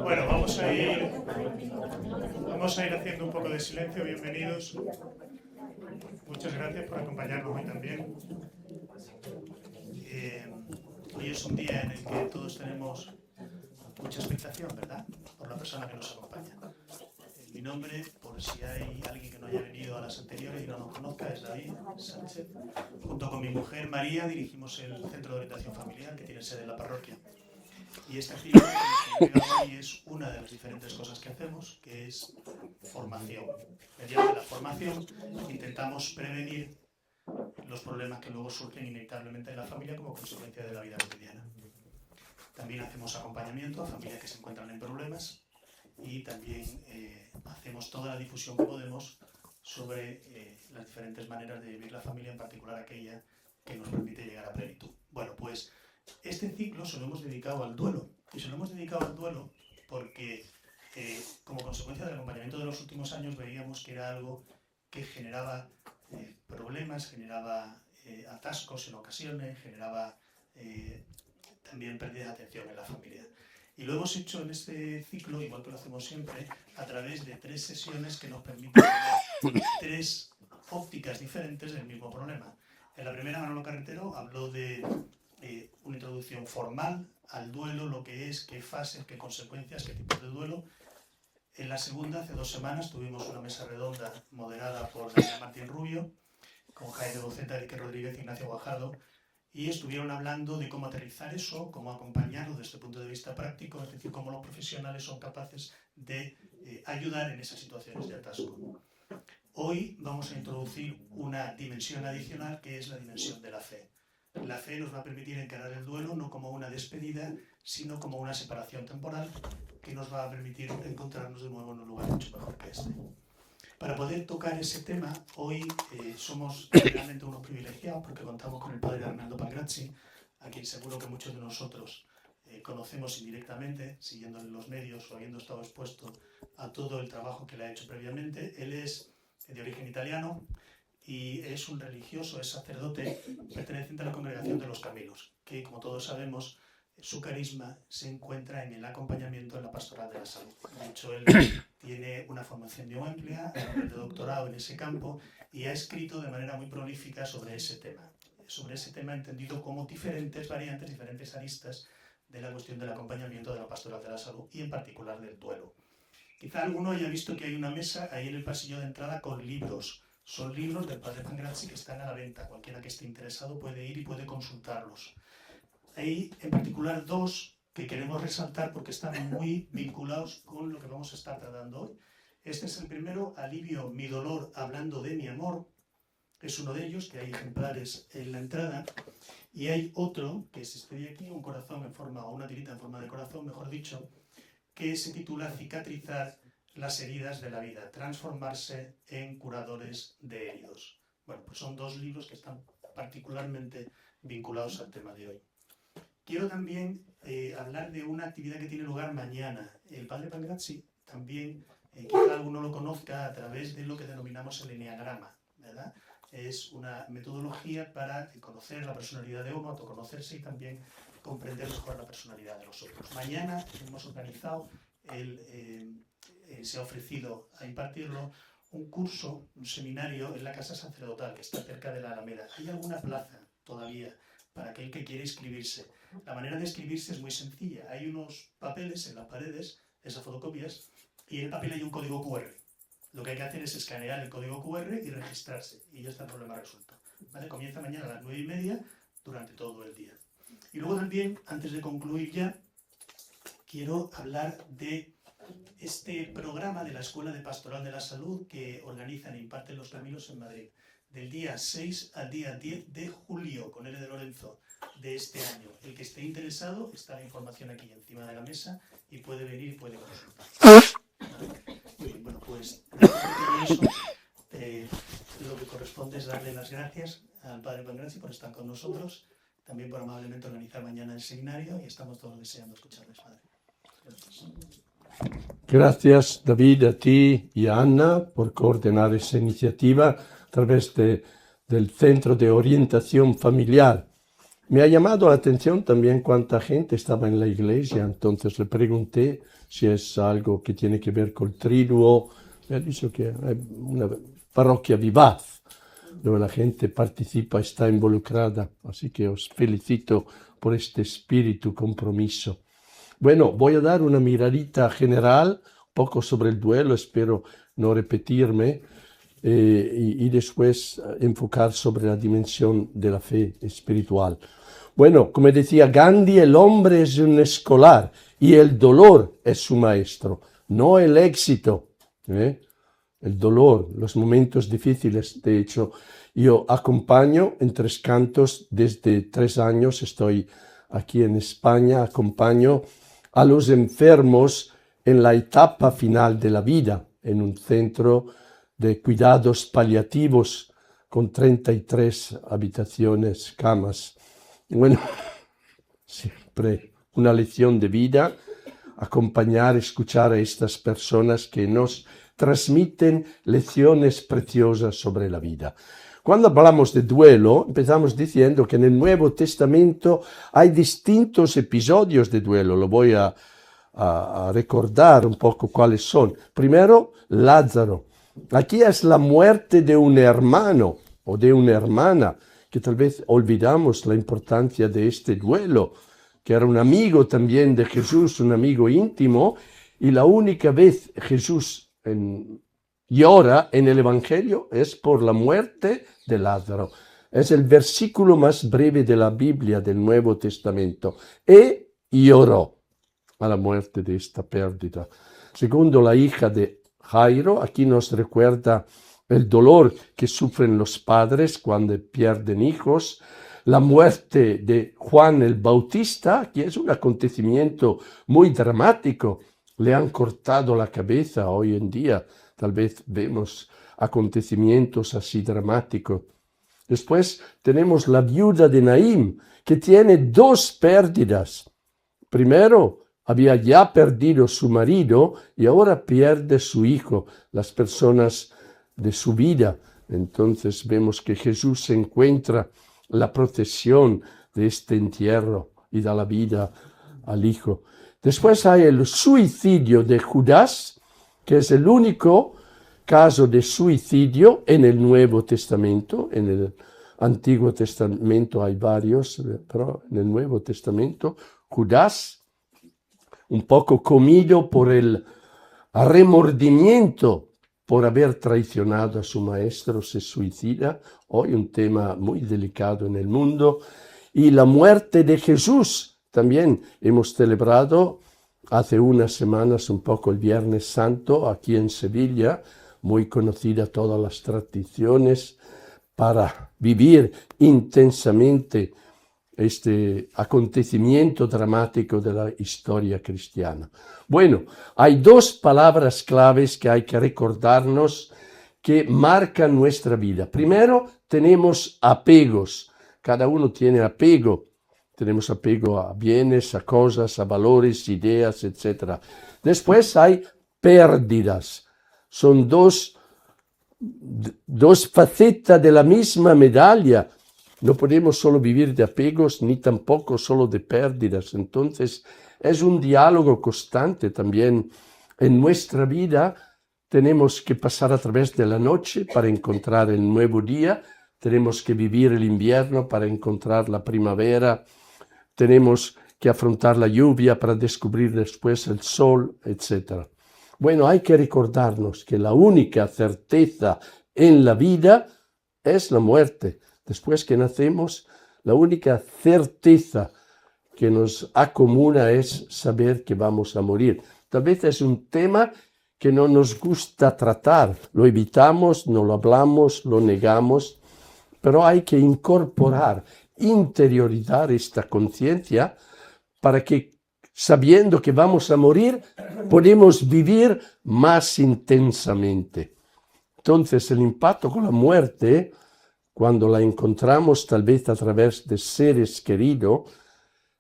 Bueno, vamos a ir haciendo un poco de silencio. Bienvenidos. Muchas gracias por acompañarnos hoy también. Hoy es un día en el que todos tenemos mucha expectación, ¿verdad? Por la persona que nos acompaña. Mi nombre, por si hay alguien que no haya venido a las anteriores y no nos conozca, es David Sánchez. Junto con mi mujer María dirigimos el Centro de Orientación Familiar que tiene sede en la parroquia. Y esta actividad que nos llega hoy es una de las diferentes cosas que hacemos, que es formación. Mediante la formación intentamos prevenir los problemas que luego surgen inevitablemente en la familia como consecuencia de la vida cotidiana. También hacemos acompañamiento a familias que se encuentran en problemas y también hacemos toda la difusión que podemos sobre las diferentes maneras de vivir la familia, en particular aquella que nos permite llegar a plenitud. Bueno, pues este ciclo se lo hemos dedicado al duelo, y se lo hemos dedicado al duelo porque como consecuencia del acompañamiento de los últimos años veíamos que era algo que generaba problemas, generaba atascos en ocasiones, generaba también pérdida de atención en la familia. Y lo hemos hecho en este ciclo, igual que lo hacemos siempre, a través de 3 sesiones que nos permiten tener 3 ópticas diferentes del mismo problema. En la primera, Manolo Carretero habló de una introducción formal al duelo, lo que es, qué fases, qué consecuencias, qué tipos de duelo. En la segunda, hace 2 semanas, tuvimos una mesa redonda moderada por Daniel Martín Rubio, con Jaime Boceta, Enrique Rodríguez y Ignacio Guajardo, y estuvieron hablando de cómo aterrizar eso, cómo acompañarlo desde el punto de vista práctico, es decir, cómo los profesionales son capaces de ayudar en esas situaciones de atasco. Hoy vamos a introducir una dimensión adicional que es la dimensión de la fe. La fe nos va a permitir encarar el duelo no como una despedida, sino como una separación temporal que nos va a permitir encontrarnos de nuevo en un lugar mucho mejor que este. Para poder tocar ese tema, hoy somos realmente unos privilegiados porque contamos con el padre Arnaldo Pangrazzi, a quien seguro que muchos de nosotros conocemos indirectamente, siguiéndole en los medios o habiendo estado expuesto a todo el trabajo que le ha hecho previamente. Él es de origen italiano y es un religioso, es sacerdote perteneciente a la Congregación de los Caminos, que, como todos sabemos, su carisma se encuentra en el acompañamiento en la pastoral de la salud. De hecho, él tiene una formación muy amplia, de doctorado en ese campo, y ha escrito de manera muy prolífica sobre ese tema entendido como diferentes variantes, diferentes aristas de la cuestión del acompañamiento de la pastoral de la salud y en particular del duelo. Quizá alguno haya visto que hay una mesa ahí en el pasillo de entrada con libros. Son libros del padre Pangrazzi que están a la venta. Cualquiera que esté interesado puede ir y puede consultarlos. Hay en particular 2 que queremos resaltar porque están muy vinculados con lo que vamos a estar tratando hoy. Este es el primero, Alivio mi dolor hablando de mi amor. Es uno de ellos, que hay ejemplares en la entrada. Y hay otro, que es este de aquí, un corazón en forma, o una tirita en forma de corazón, mejor dicho, que se titula Cicatrizar las heridas de la vida, transformarse en curadores de heridos. Bueno, pues son 2 libros que están particularmente vinculados al tema de hoy. Quiero también hablar de una actividad que tiene lugar mañana. El padre Pangrazzi también, quizá alguno lo conozca a través de lo que denominamos el eneagrama, ¿verdad? Es una metodología para conocer la personalidad de uno, autoconocerse y también comprender mejor la personalidad de los otros. Mañana hemos organizado, se ha ofrecido a impartirlo, un curso, un seminario en la Casa Sacerdotal, que está cerca de la Alameda. ¿Hay alguna plaza todavía para aquel que quiere inscribirse? La manera de inscribirse es muy sencilla. Hay unos papeles en las paredes, esas fotocopias, y en el papel hay un código QR. Lo que hay que hacer es escanear el código QR y registrarse, y ya está el problema resuelto. ¿Vale? Comienza mañana a las 9:30 durante todo el día. Y luego también, antes de concluir ya, quiero hablar de este programa de la Escuela de Pastoral de la Salud que organizan e imparten los Caminos en Madrid, del día 6 al día 10 de julio, con L de Lorenzo, de este año. El que esté interesado, está la información aquí encima de la mesa y puede venir y puede consultar. Muy bien, bueno, pues después de eso, lo que corresponde es darle las gracias al padre Pangrazzi por estar con nosotros, también por amablemente organizar mañana el seminario, y estamos todos deseando escucharles, padre. Gracias. Gracias, David, a ti y a Ana por coordinar esa iniciativa a través del Centro de Orientación Familiar Me ha llamado la atención también cuánta gente estaba en la iglesia, entonces le pregunté si es algo que tiene que ver con el triduo. Me ha dicho que es una parroquia vivaz, donde la gente participa, está involucrada, así que os felicito por este espíritu compromiso. Bueno, voy a dar una miradita general, un poco sobre el duelo, espero no repetirme, y después enfocar sobre la dimensión de la fe espiritual. Bueno, como decía Gandhi, el hombre es un escolar y el dolor es su maestro, no el éxito, ¿eh? El dolor, los momentos difíciles. De hecho, yo acompaño en Tres Cantos desde 3 años, estoy aquí en España, acompaño a los enfermos en la etapa final de la vida, en un centro de cuidados paliativos con 33 habitaciones, camas. Bueno, siempre una lección de vida, acompañar, escuchar a estas personas que nos transmiten lecciones preciosas sobre la vida. Cuando hablamos de duelo, empezamos diciendo que en el Nuevo Testamento hay distintos episodios de duelo. Lo voy a recordar un poco cuáles son. Primero, Lázaro. Aquí es la muerte de un hermano o de una hermana, que tal vez olvidamos la importancia de este duelo, que era un amigo también de Jesús, un amigo íntimo, y la única vez Jesús llora en el Evangelio es por la muerte de Lázaro. Es el versículo más breve de la Biblia del Nuevo Testamento. Y lloró a la muerte de esta pérdida. Segundo, la hija de Jairo, aquí nos recuerda el dolor que sufren los padres cuando pierden hijos. La muerte de Juan el Bautista, que es un acontecimiento muy dramático. Le han cortado la cabeza hoy en día. Tal vez vemos acontecimientos así dramáticos. Después tenemos la viuda de Naín, que tiene 2 pérdidas. Primero, había ya perdido su marido y ahora pierde su hijo, las personas de su vida. Entonces vemos que Jesús encuentra la procesión de este entierro y da la vida al hijo. Después hay el suicidio de Judas, que es el único caso de suicidio en el Nuevo Testamento. En el Antiguo Testamento hay varios, pero en el Nuevo Testamento, Judas, un poco comido por el remordimiento por haber traicionado a su maestro, se suicida. Hoy un tema muy delicado en el mundo. Y la muerte de Jesús, también hemos celebrado hace unas semanas un poco el Viernes Santo aquí en Sevilla, muy conocida todas las tradiciones para vivir intensamente este acontecimiento dramático de la historia cristiana. Bueno, hay 2 palabras claves que hay que recordarnos que marcan nuestra vida. Primero, tenemos apegos. Cada uno tiene apego. Tenemos apego a bienes, a cosas, a valores, ideas, etc. Después hay pérdidas. Son dos facetas de la misma medalla. No podemos solo vivir de apegos ni tampoco solo de pérdidas. Entonces es un diálogo constante también. En nuestra vida tenemos que pasar a través de la noche para encontrar el nuevo día. Tenemos que vivir el invierno para encontrar la primavera. Tenemos que afrontar la lluvia para descubrir después el sol, etc. Bueno, hay que recordarnos que la única certeza en la vida es la muerte. Después que nacemos, la única certeza que nos acomuna es saber que vamos a morir. Tal vez es un tema que no nos gusta tratar. Lo evitamos, no lo hablamos, lo negamos, pero hay que incorporar, interiorizar esta conciencia para que, sabiendo que vamos a morir, podemos vivir más intensamente. Entonces, el impacto con la muerte, cuando la encontramos tal vez a través de seres queridos,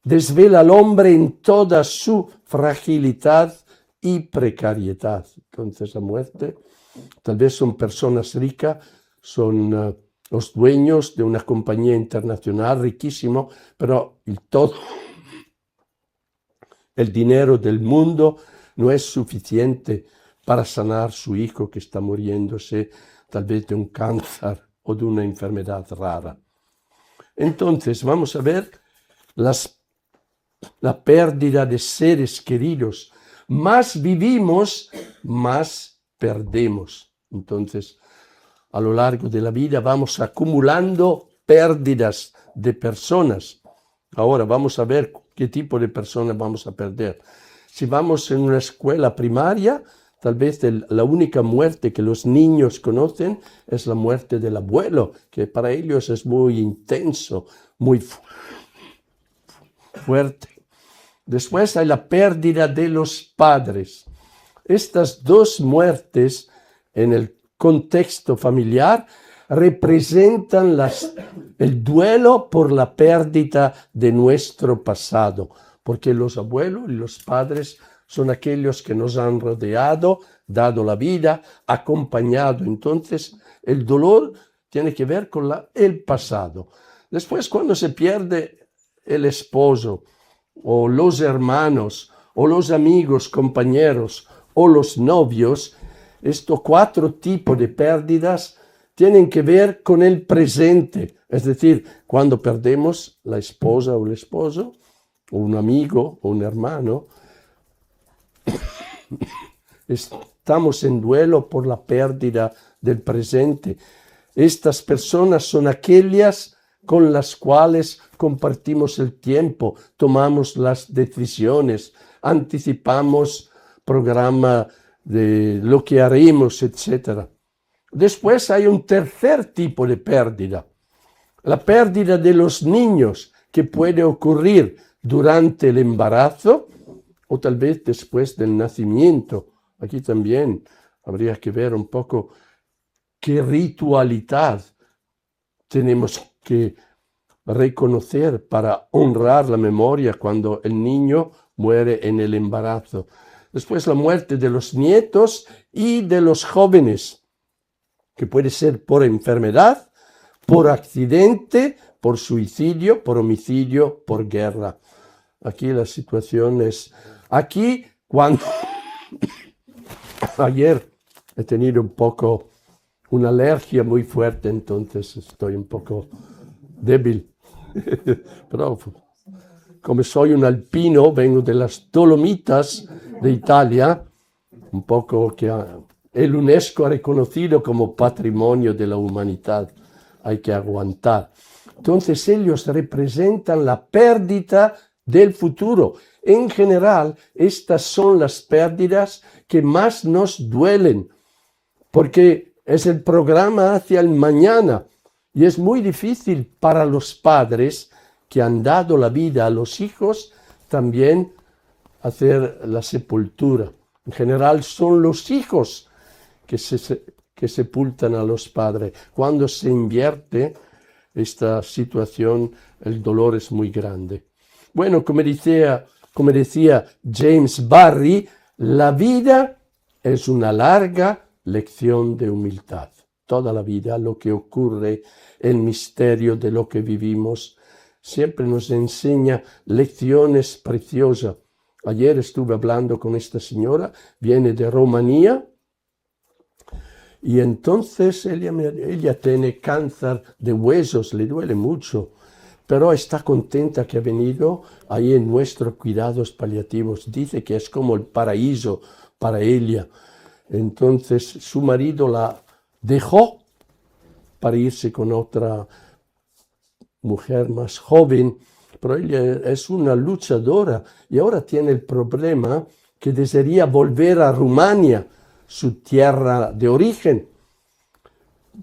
desvela al hombre en toda su fragilidad y precariedad. Entonces la muerte, tal vez son personas ricas, son los dueños de una compañía internacional riquísimo, pero todo el dinero del mundo no es suficiente para sanar su hijo que está muriéndose tal vez de un cáncer o de una enfermedad rara. Entonces vamos a ver la pérdida de seres queridos. Más vivimos, más perdemos. Entonces, a lo largo de la vida vamos acumulando pérdidas de personas. Ahora vamos a ver qué tipo de personas vamos a perder. Si vamos en una escuela primaria, tal vez la única muerte que los niños conocen es la muerte del abuelo, que para ellos es muy intenso, muy fuerte. Después hay la pérdida de los padres. Estas dos muertes en el contexto familiar representan el duelo por la pérdida de nuestro pasado, porque los abuelos y los padres son aquellos que nos han rodeado, dado la vida, acompañado. Entonces, el dolor tiene que ver con el pasado. Después, cuando se pierde el esposo, o los hermanos, o los amigos, compañeros, o los novios, estos 4 tipos de pérdidas tienen que ver con el presente. Es decir, cuando perdemos la esposa o el esposo, o un amigo o un hermano, estamos en duelo por la pérdida del presente. Estas personas son aquellas con las cuales compartimos el tiempo, tomamos las decisiones, anticipamos programa de lo que haremos, etc. Después hay un tercer tipo de pérdida, la pérdida de los niños, que puede ocurrir durante el embarazo o tal vez después del nacimiento. Aquí también habría que ver un poco qué ritualidad tenemos que reconocer para honrar la memoria cuando el niño muere en el embarazo. Después la muerte de los nietos y de los jóvenes, que puede ser por enfermedad, por accidente, por suicidio, por homicidio, por guerra. Aquí la situación es... Aquí, cuando... Ayer he tenido un poco una alergia muy fuerte, entonces estoy un poco débil. Pero como soy un alpino, vengo de las Dolomitas de Italia, un poco que el UNESCO ha reconocido como patrimonio de la humanidad. Hay que aguantar. Entonces ellos representan la pérdida del futuro. En general, estas son las pérdidas que más nos duelen, porque es el programa hacia el mañana y es muy difícil para los padres que han dado la vida a los hijos también hacer la sepultura. En general son los hijos que sepultan a los padres. Cuando se invierte esta situación, el dolor es muy grande. Bueno, como decía James Barrie, la vida es una larga lección de humildad. Toda la vida, lo que ocurre, el misterio de lo que vivimos, siempre nos enseña lecciones preciosas. Ayer estuve hablando con esta señora, viene de Rumanía, y entonces ella tiene cáncer de huesos, le duele mucho, pero está contenta que ha venido ahí en nuestros cuidados paliativos. Dice que es como el paraíso para ella. Entonces su marido la dejó para irse con otra mujer más joven, pero ella es una luchadora y ahora tiene el problema que desearía volver a Rumania, su tierra de origen.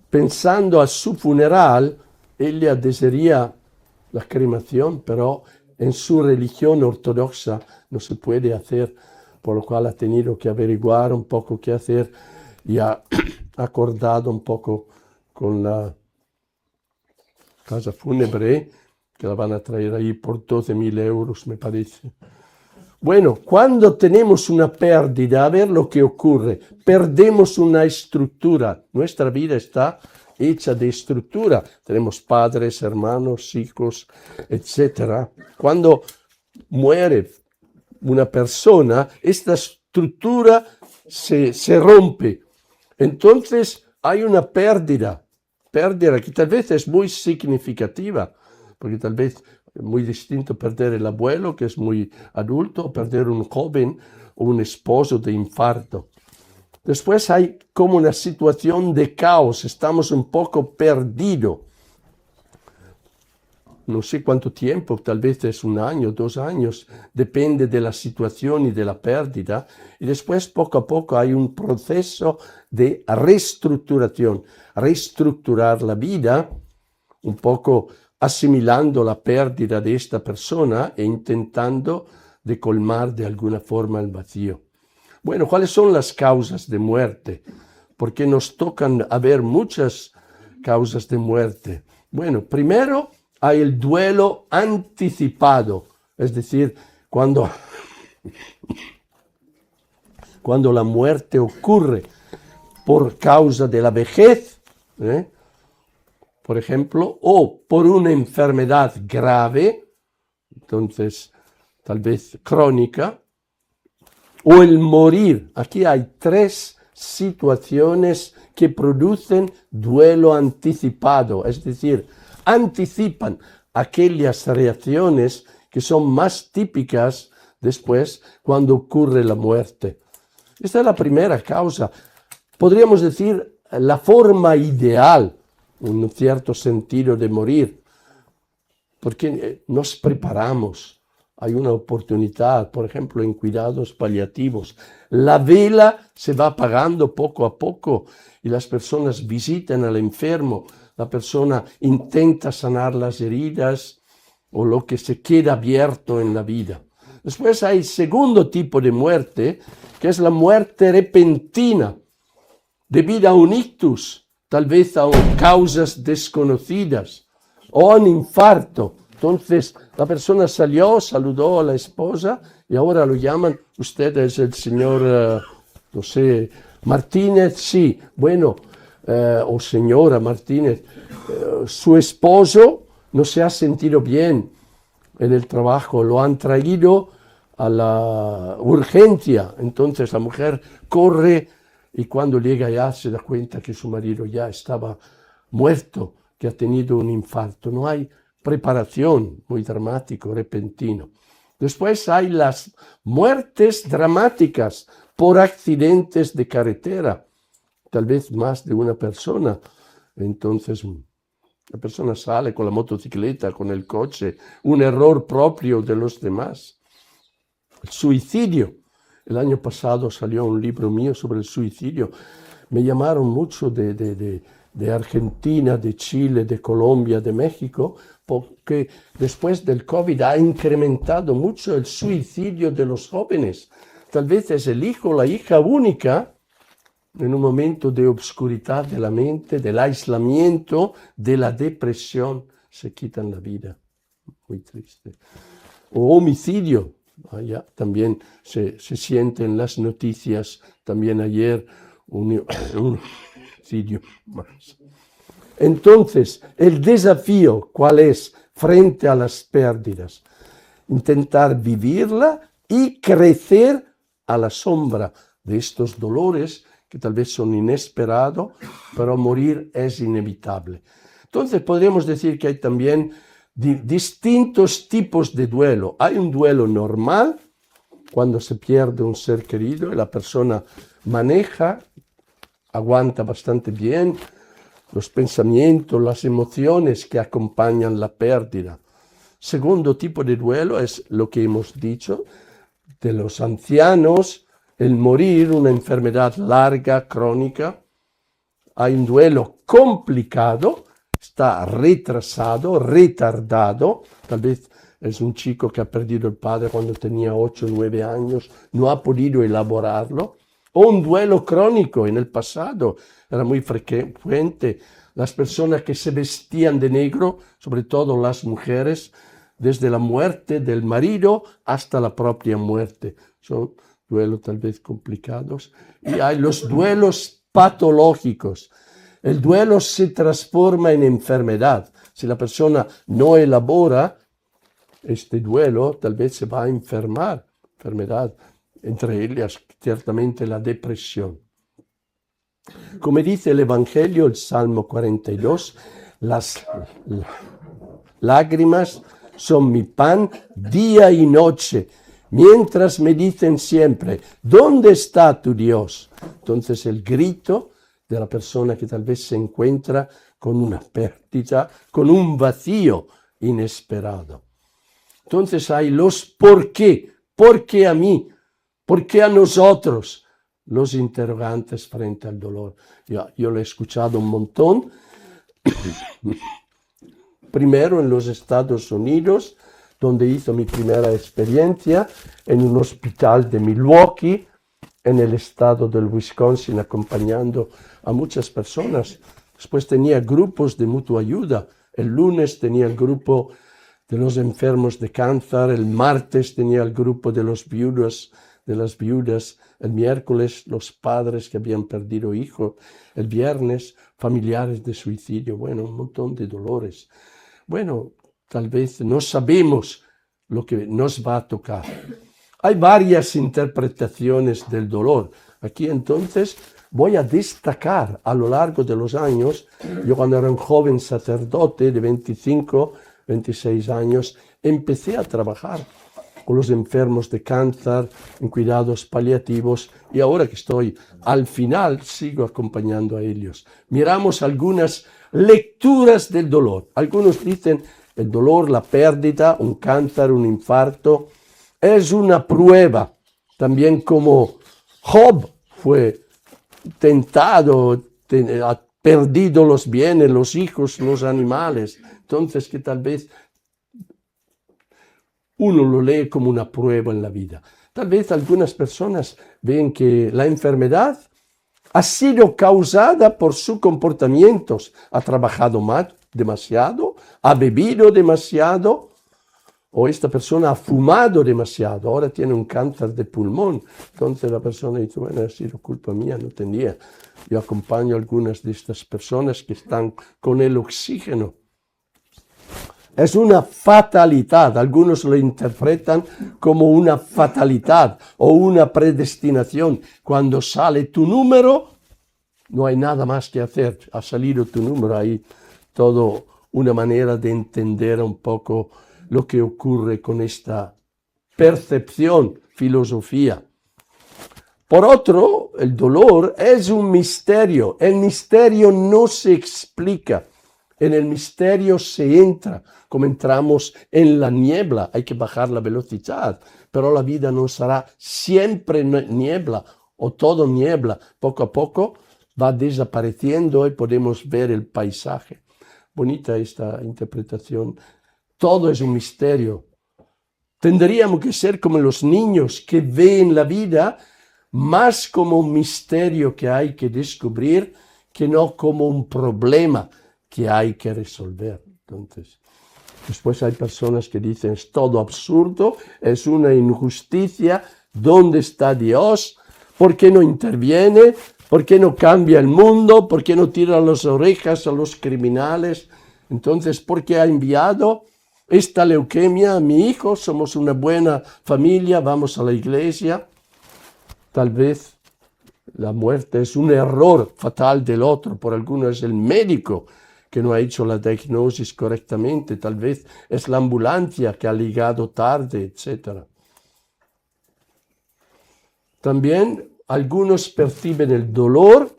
Pensando a su funeral, ella desearía la cremación, pero en su religión ortodoxa no se puede hacer, por lo cual ha tenido que averiguar un poco qué hacer y ha acordado un poco con la casa fúnebre, que la van a traer ahí por 12.000 euros, me parece. Bueno, cuando tenemos una pérdida, a ver lo que ocurre. Perdemos una estructura. Nuestra vida está hecha de estructura. Tenemos padres, hermanos, hijos, etc. Cuando muere una persona, esta estructura se rompe. Entonces hay una pérdida que tal vez es muy significativa, porque tal vez es muy distinto perder el abuelo, que es muy adulto, o perder un joven o un esposo de infarto. Después hay como una situación de caos, estamos un poco perdidos. No sé cuánto tiempo, tal vez es 1 año, 2 años, depende de la situación y de la pérdida. Y después, poco a poco, hay un proceso de reestructuración, reestructurar la vida, un poco asimilando la pérdida de esta persona e intentando de colmar de alguna forma el vacío. Bueno, ¿cuáles son las causas de muerte? Porque nos tocan haber muchas causas de muerte. Bueno, primero hay el duelo anticipado, es decir, cuando la muerte ocurre por causa de la vejez, por ejemplo, o por una enfermedad grave, entonces tal vez crónica, o el morir. Aquí hay 3 situaciones que producen duelo anticipado, es decir, anticipan aquellas reacciones que son más típicas después cuando ocurre la muerte. Esta es la primera causa. Podríamos decir la forma ideal, en un cierto sentido, de morir, porque nos preparamos. Hay una oportunidad, por ejemplo, en cuidados paliativos. La vela se va apagando poco a poco y las personas visitan al enfermo. La persona intenta sanar las heridas o lo que se queda abierto en la vida. Después hay el segundo tipo de muerte, que es la muerte repentina, debido a un ictus, tal vez a causas desconocidas, o a un infarto. Entonces la persona salió, saludó a la esposa y ahora lo llaman, usted es el señor, no sé, Martínez, sí, bueno, o señora Martínez, su esposo no se ha sentido bien en el trabajo, lo han traído a la urgencia, entonces la mujer corre y cuando llega ya se da cuenta que su marido ya estaba muerto, que ha tenido un infarto. No hay preparación, muy dramático, repentino. Después hay las muertes dramáticas por accidentes de carretera, tal vez más de una persona. Entonces la persona sale con la motocicleta, con el coche, un error propio de los demás. El suicidio. El año pasado salió un libro mío sobre el suicidio. Me llamaron mucho de Argentina, de Chile, de Colombia, de México, porque después del COVID ha incrementado mucho el suicidio de los jóvenes. Tal vez es el hijo o la hija única, en un momento de obscuridad de la mente, del aislamiento, de la depresión, se quitan la vida. Muy triste. O homicidio. Ya también se sienten las noticias, también ayer un homicidio más. Entonces, el desafío, ¿cuál es frente a las pérdidas? Intentar vivirla y crecer a la sombra de estos dolores que tal vez son inesperados, pero morir es inevitable. Entonces, podríamos decir que hay también distintos tipos de duelo. Hay un duelo normal, cuando se pierde un ser querido y la persona maneja, aguanta bastante bien los pensamientos, las emociones que acompañan la pérdida. Segundo tipo de duelo es lo que hemos dicho, de los ancianos, el morir, una enfermedad larga, crónica. Hay un duelo complicado, está retrasado, retardado, tal vez es un chico que ha perdido el padre cuando tenía 8 o 9 años, no ha podido elaborarlo, o un duelo crónico en el pasado, era muy frecuente, las personas que se vestían de negro, sobre todo las mujeres, desde la muerte del marido hasta la propia muerte, son duelos tal vez complicados, y hay los duelos patológicos, El duelo se transforma en enfermedad. Si la persona no elabora este duelo, tal vez se va a enfermar. Enfermedad, entre ellas ciertamente la depresión. Como dice el Evangelio, el Salmo 42, las lágrimas son mi pan día y noche, mientras me dicen siempre, ¿dónde está tu Dios? Entonces el grito de la persona que tal vez se encuentra con una pérdida, con un vacío inesperado. Entonces hay los por qué a mí, por qué a nosotros, los interrogantes frente al dolor. Yo lo he escuchado un montón. Primero en los Estados Unidos, donde hizo mi primera experiencia, en un hospital de Milwaukee, en el estado del Wisconsin, acompañando a muchas personas. Después tenía grupos de mutua ayuda. El lunes tenía el grupo de los enfermos de cáncer, el martes tenía el grupo de las viudas, el miércoles los padres que habían perdido hijos, el viernes familiares de suicidio, bueno, un montón de dolores. Bueno, tal vez no sabemos lo que nos va a tocar. Hay varias interpretaciones del dolor. Aquí entonces voy a destacar a lo largo de los años. Yo cuando era un joven sacerdote de 25, 26 años, empecé a trabajar con los enfermos de cáncer, en cuidados paliativos, y ahora que estoy al final, sigo acompañando a ellos. Miramos algunas lecturas del dolor. Algunos dicen el dolor, la pérdida, un cáncer, un infarto, es una prueba. También como Job fue tentado, ha perdido los bienes, los hijos, los animales. Entonces que tal vez uno lo lee como una prueba en la vida. Tal vez algunas personas ven que la enfermedad ha sido causada por sus comportamientos. Ha trabajado demasiado, ha bebido demasiado, o esta persona ha fumado demasiado, ahora tiene un cáncer de pulmón. Entonces la persona dice, bueno, ha sido culpa mía, no tenía. Yo acompaño a algunas de estas personas que están con el oxígeno. Es una fatalidad, algunos lo interpretan como una fatalidad o una predestinación. Cuando sale tu número, no hay nada más que hacer, ha salido tu número, hay todo una manera de entender un poco lo que ocurre con esta percepción, filosofía. Por otro, el dolor es un misterio, el misterio no se explica. En el misterio se entra, como entramos en la niebla, hay que bajar la velocidad, pero la vida no será siempre niebla o todo niebla. Poco a poco va desapareciendo y podemos ver el paisaje. Bonita esta interpretación. Todo es un misterio. Tendríamos que ser como los niños que ven la vida más como un misterio que hay que descubrir que no como un problema que hay que resolver. Entonces, después hay personas que dicen es todo absurdo, es una injusticia, ¿dónde está Dios? ¿Por qué no interviene? ¿Por qué no cambia el mundo? ¿Por qué no tira las orejas a los criminales? Entonces, ¿por qué ha enviado esta leucemia a mi hijo? Somos una buena familia, vamos a la iglesia. Tal vez la muerte es un error fatal del otro, por algunos es el médico que no ha hecho la diagnosis correctamente, tal vez es la ambulancia que ha llegado tarde, etc. También algunos perciben el dolor,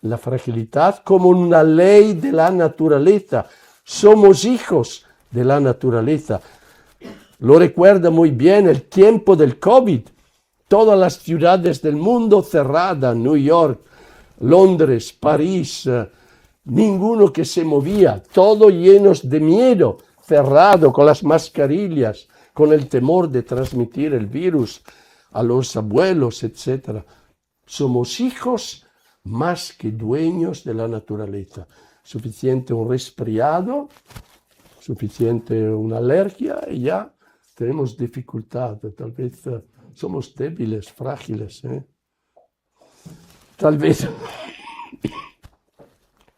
la fragilidad, como una ley de la naturaleza. Somos hijos de la naturaleza. Lo recuerda muy bien el tiempo del COVID. Todas las ciudades del mundo cerradas, New York, Londres, París, ninguno que se movía, todo llenos de miedo, cerrado, con las mascarillas, con el temor de transmitir el virus a los abuelos, etc. Somos hijos más que dueños de la naturaleza. Suficiente un resfriado, suficiente una alergia y ya tenemos dificultad. Tal vez somos débiles, frágiles. Tal vez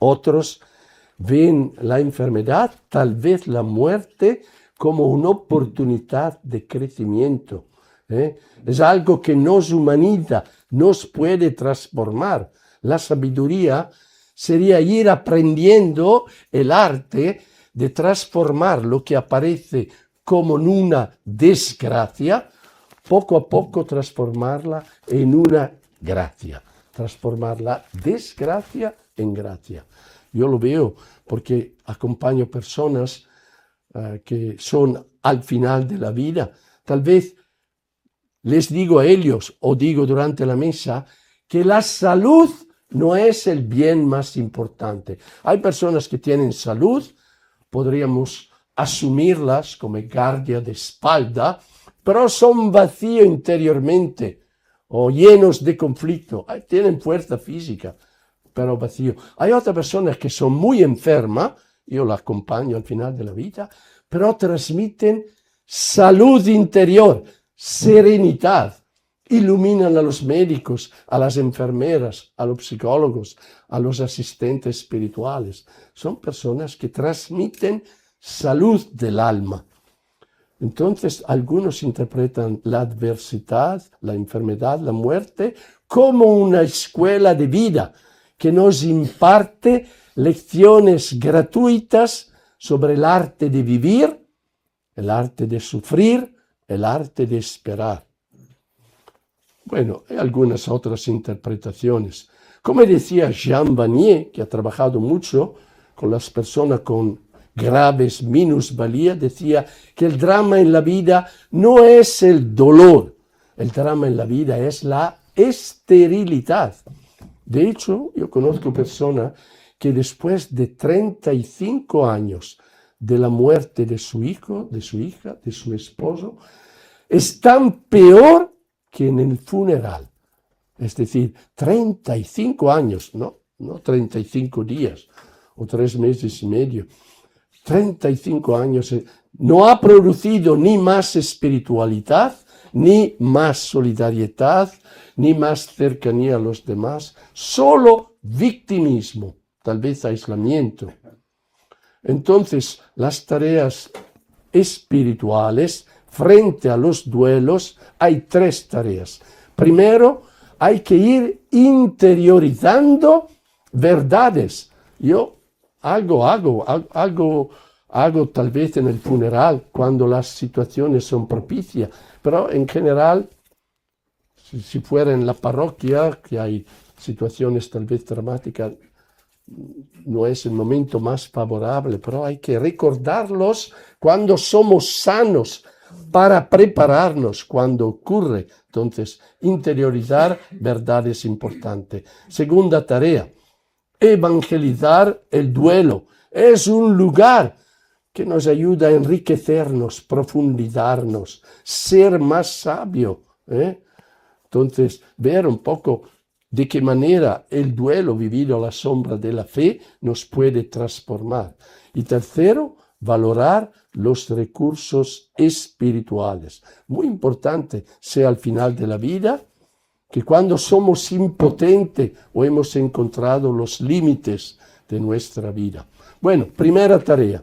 Otros ven la enfermedad, tal vez la muerte, como una oportunidad de crecimiento. Es algo que nos humaniza, nos puede transformar. La sabiduría sería ir aprendiendo el arte de transformar lo que aparece como una desgracia, poco a poco transformarla en una gracia, transformar la desgracia en gracia. Yo lo veo porque acompaño personas que son al final de la vida. Tal vez les digo a ellos o digo durante la misa que la salud no es el bien más importante. Hay personas que tienen salud, podríamos asumirlas como guardia de espalda, pero son vacíos interiormente o llenos de conflicto. Tienen fuerza física, pero vacío. Hay otras personas que son muy enfermas, yo la acompaño al final de la vida, pero transmiten salud interior, serenidad, iluminan a los médicos, a las enfermeras, a los psicólogos, a los asistentes espirituales. Son personas que transmiten salud del alma. Entonces, algunos interpretan la adversidad, la enfermedad, la muerte, como una escuela de vida que nos imparte lecciones gratuitas sobre el arte de vivir, el arte de sufrir, el arte de esperar. Bueno, hay algunas otras interpretaciones. Como decía Jean Vanier, que ha trabajado mucho con las personas con graves minusvalías, decía que el drama en la vida no es el dolor, el drama en la vida es la esterilidad. De hecho, yo conozco personas que después de 35 años de la muerte de su hijo, de su hija, de su esposo, están peor que en el funeral. Es decir, 35 años, no 35 días o 3 meses y medio. 35 años no ha producido ni más espiritualidad, ni más solidaridad, ni más cercanía a los demás, solo victimismo, tal vez aislamiento. Entonces, las tareas espirituales frente a los duelos hay 3 tareas. Primero, hay que ir interiorizando verdades. Yo hago tal vez en el funeral cuando las situaciones son propicias, pero en general, si fuera en la parroquia, que hay situaciones tal vez dramáticas, no es el momento más favorable, pero hay que recordarlos cuando somos sanos para prepararnos cuando ocurre. Entonces, interiorizar verdad es importante. Segunda tarea, evangelizar el duelo. Es un lugar que nos ayuda a enriquecernos, profundizarnos, ser más sabio. Entonces, ver un poco de qué manera el duelo vivido a la sombra de la fe nos puede transformar. Y tercero, valorar los recursos espirituales. Muy importante, sea al final de la vida, que cuando somos impotentes o hemos encontrado los límites de nuestra vida. Bueno, primera tarea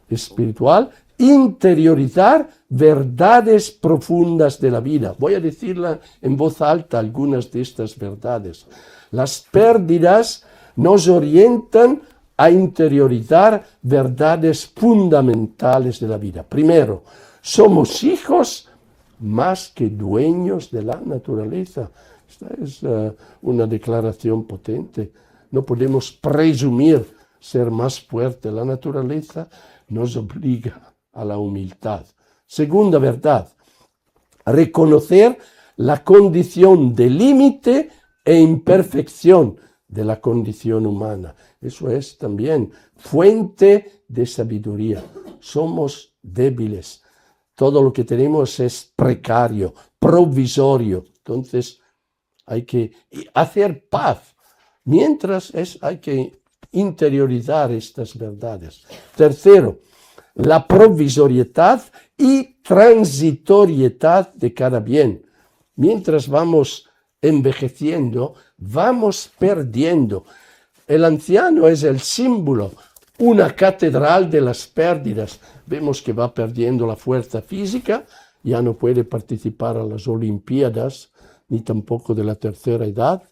espiritual, interiorizar verdades profundas de la vida. Voy a decirla en voz alta algunas de estas verdades. Las pérdidas nos orientan a interiorizar verdades fundamentales de la vida. Primero, somos hijos más que dueños de la naturaleza. Esta es una declaración potente. No podemos presumir ser más fuerte. La naturaleza nos obliga a la humildad. Segunda verdad, reconocer la condición de límite e imperfección de la condición humana. Eso es también fuente de sabiduría. Somos débiles. Todo lo que tenemos es precario, provisorio. Entonces hay que hacer paz. Mientras hay que interiorizar estas verdades. Tercero, la provisoriedad y transitoriedad de cada bien. Mientras vamos envejeciendo, vamos perdiendo. El anciano es el símbolo, una catedral de las pérdidas. Vemos que va perdiendo la fuerza física, ya no puede participar a las Olimpiadas, ni tampoco de la tercera edad.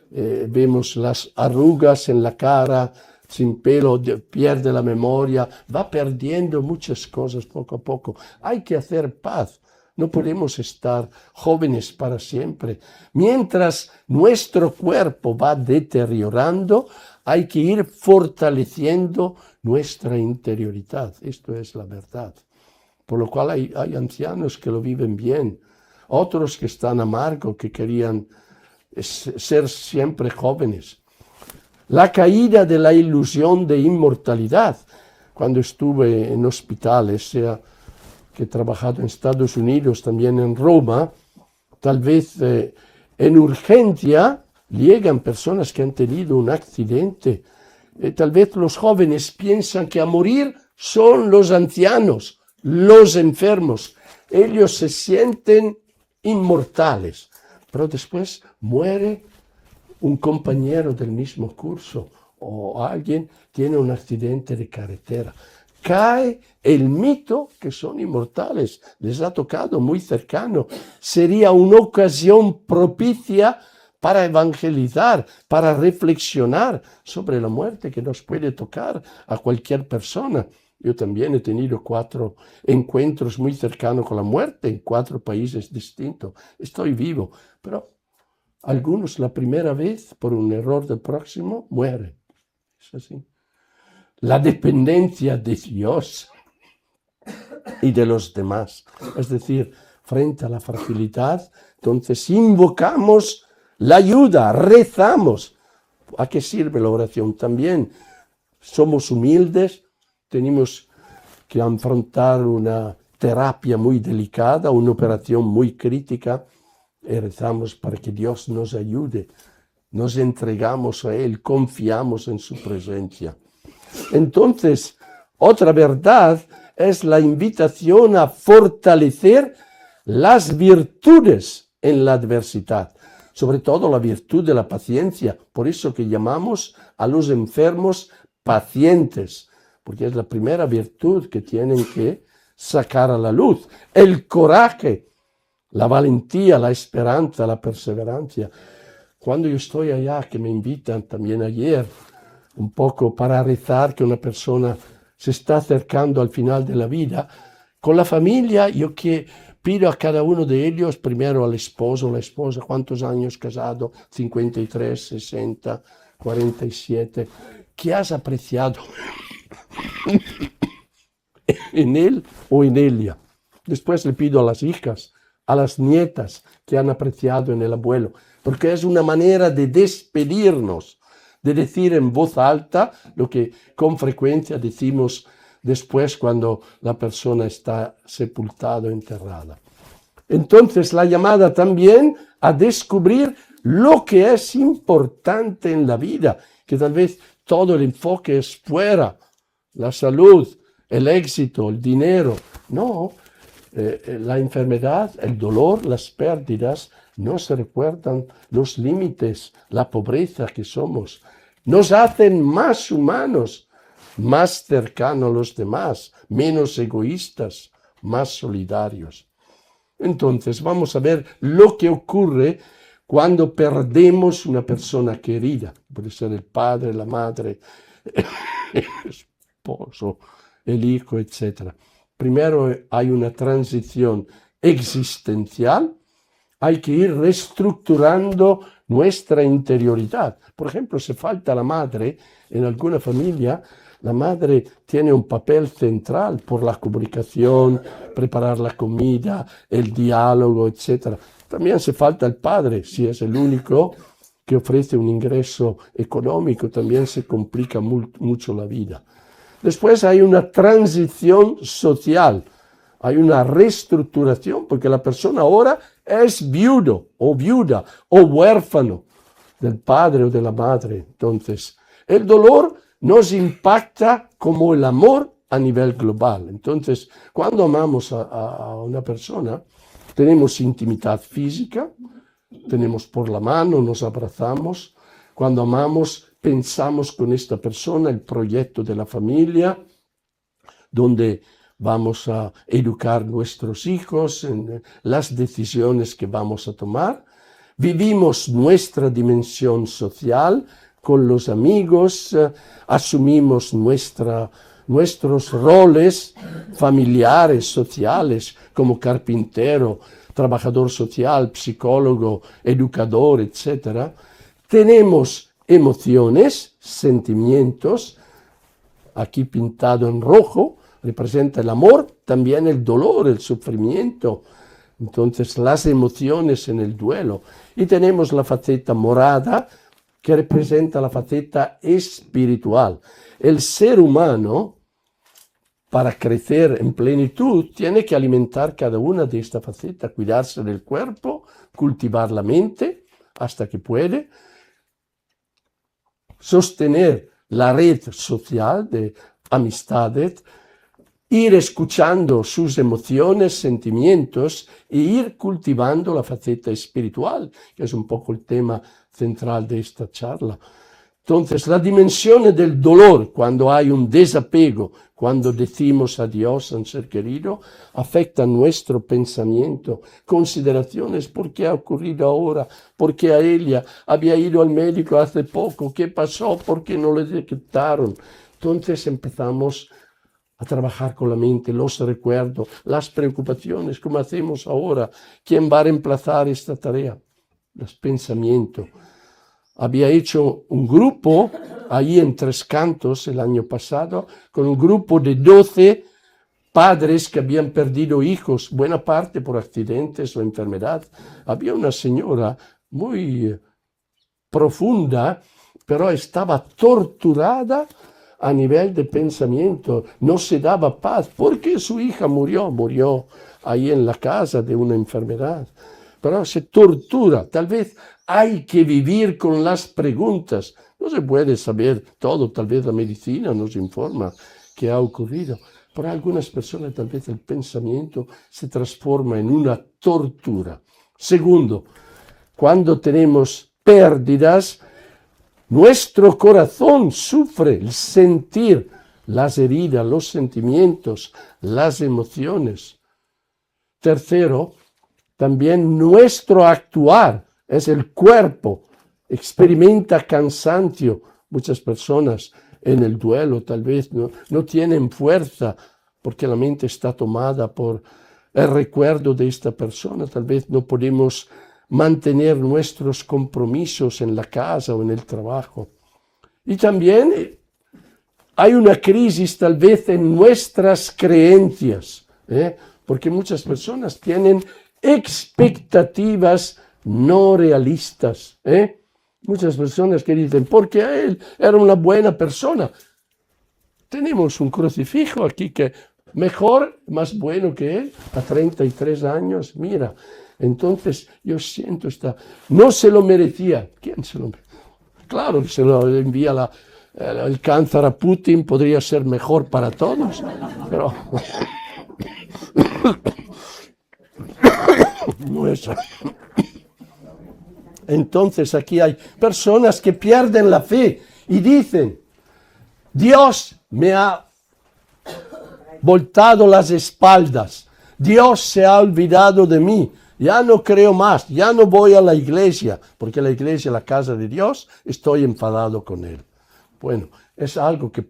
Vemos las arrugas en la cara, sin pelo, pierde la memoria, va perdiendo muchas cosas poco a poco. Hay que hacer paz. No podemos estar jóvenes para siempre. Mientras nuestro cuerpo va deteriorando, hay que ir fortaleciendo nuestra interioridad. Esto es la verdad. Por lo cual hay ancianos que lo viven bien, otros que están amargos, que querían ser siempre jóvenes. La caída de la ilusión de inmortalidad. Cuando estuve en hospitales, sea que he trabajado en Estados Unidos, también en Roma, tal vez en urgencia llegan personas que han tenido un accidente. Tal vez los jóvenes piensan que a morir son los ancianos, los enfermos. Ellos se sienten inmortales, pero después muere un compañero del mismo curso o alguien tiene un accidente de carretera. Cae el mito que son inmortales, les ha tocado muy cercano. Sería una ocasión propicia para evangelizar, para reflexionar sobre la muerte que nos puede tocar a cualquier persona. Yo también he tenido 4 encuentros muy cercanos con la muerte en 4 países distintos. Estoy vivo, pero algunos la primera vez, por un error del próximo, mueren. Es así. La dependencia de Dios y de los demás. Es decir, frente a la fragilidad, entonces invocamos la ayuda, rezamos. ¿A qué sirve la oración? También somos humildes, tenemos que afrontar una terapia muy delicada, una operación muy crítica, y rezamos para que Dios nos ayude. Nos entregamos a Él, confiamos en su presencia. Entonces, otra verdad es la invitación a fortalecer las virtudes en la adversidad, sobre todo la virtud de la paciencia. Por eso que llamamos a los enfermos pacientes, porque es la primera virtud que tienen que sacar a la luz. El coraje, la valentía, la esperanza, la perseverancia. Cuando yo estoy allá, que me invitan también ayer, un poco para rezar, que una persona se está acercando al final de la vida, con la familia, yo que pido a cada uno de ellos, primero al esposo, la esposa, ¿cuántos años casado? 53, 60, 47. ¿Qué has apreciado en él o en ella? Después le pido a las hijas, a las nietas que han apreciado en el abuelo, porque es una manera de despedirnos, de decir en voz alta lo que con frecuencia decimos después cuando la persona está sepultada o enterrada. Entonces la llamada también a descubrir lo que es importante en la vida, que tal vez todo el enfoque es fuera, la salud, el éxito, el dinero. No, la enfermedad, el dolor, las pérdidas, no se recuerdan los límites, la pobreza que somos. Nos hacen más humanos, más cercanos a los demás, menos egoístas, más solidarios. Entonces vamos a ver lo que ocurre cuando perdemos una persona querida. Puede ser el padre, la madre, el esposo, el hijo, etc. Primero hay una transición existencial. Hay que ir reestructurando nuestra interioridad. Por ejemplo, si falta la madre en alguna familia, la madre tiene un papel central por la comunicación, preparar la comida, el diálogo, etc. También se falta el padre, si es el único que ofrece un ingreso económico, también se complica mucho la vida. Después hay una transición social, hay una reestructuración, porque la persona ahora es viudo o viuda o huérfano del padre o de la madre. Entonces, el dolor nos impacta como el amor a nivel global. Entonces, cuando amamos a una persona, tenemos intimidad física, tenemos por la mano, nos abrazamos, Cuando amamos, pensamos con esta persona el proyecto de la familia, donde vamos a educar nuestros hijos, en las decisiones que vamos a tomar. Vivimos nuestra dimensión social con los amigos, asumimos nuestros roles familiares, sociales, como carpintero, trabajador social, psicólogo, educador, etc. Tenemos emociones, sentimientos, aquí pintado en rojo, representa el amor, también el dolor, el sufrimiento. Entonces, las emociones en el duelo. Y tenemos la faceta morada, que representa la faceta espiritual. El ser humano, para crecer en plenitud, tiene que alimentar cada una de estas facetas, cuidarse del cuerpo, cultivar la mente hasta que puede, sostener la red social de amistades, ir escuchando sus emociones, sentimientos e ir cultivando la faceta espiritual, que es un poco el tema central de esta charla. Entonces, la dimensión del dolor, cuando hay un desapego, cuando decimos adiós a un ser querido, afecta nuestro pensamiento, consideraciones, ¿por qué ha ocurrido ahora? ¿Por qué a ella? Había ido al médico hace poco, ¿qué pasó? ¿Por qué no le detectaron? Entonces empezamos a trabajar con la mente, los recuerdos, las preocupaciones, ¿cómo hacemos ahora? ¿Quién va a reemplazar esta tarea? Los pensamientos. Había hecho un grupo ahí en Tres Cantos el año pasado, con un grupo de 12 padres que habían perdido hijos, buena parte por accidentes o enfermedad. Había una señora muy profunda, pero estaba torturada a nivel de pensamiento, no se daba paz, porque su hija murió ahí en la casa de una enfermedad. Pero se tortura, tal vez hay que vivir con las preguntas. No se puede saber todo, tal vez la medicina nos informa qué ha ocurrido. Para algunas personas tal vez el pensamiento se transforma en una tortura. Segundo, cuando tenemos pérdidas, nuestro corazón sufre el sentir las heridas, los sentimientos, las emociones. Tercero, también nuestro actuar, es el cuerpo, experimenta cansancio. Muchas personas en el duelo tal vez no tienen fuerza porque la mente está tomada por el recuerdo de esta persona. Tal vez no podemos mantener nuestros compromisos en la casa o en el trabajo. Y también hay una crisis tal vez en nuestras creencias, porque muchas personas tienen expectativas no realistas. Muchas personas que dicen, porque él era una buena persona. Tenemos un crucifijo aquí que mejor, más bueno que él, a 33 años, mira. Entonces yo siento no se lo merecía. ¿Quién se lo merecía? Claro, se lo envía el cáncer a Putin, podría ser mejor para todos, pero no es. Entonces aquí hay personas que pierden la fe y dicen, Dios me ha voltado las espaldas, Dios se ha olvidado de mí, ya no creo más, ya no voy a la iglesia, porque la iglesia es la casa de Dios, estoy enfadado con él. Bueno, es algo que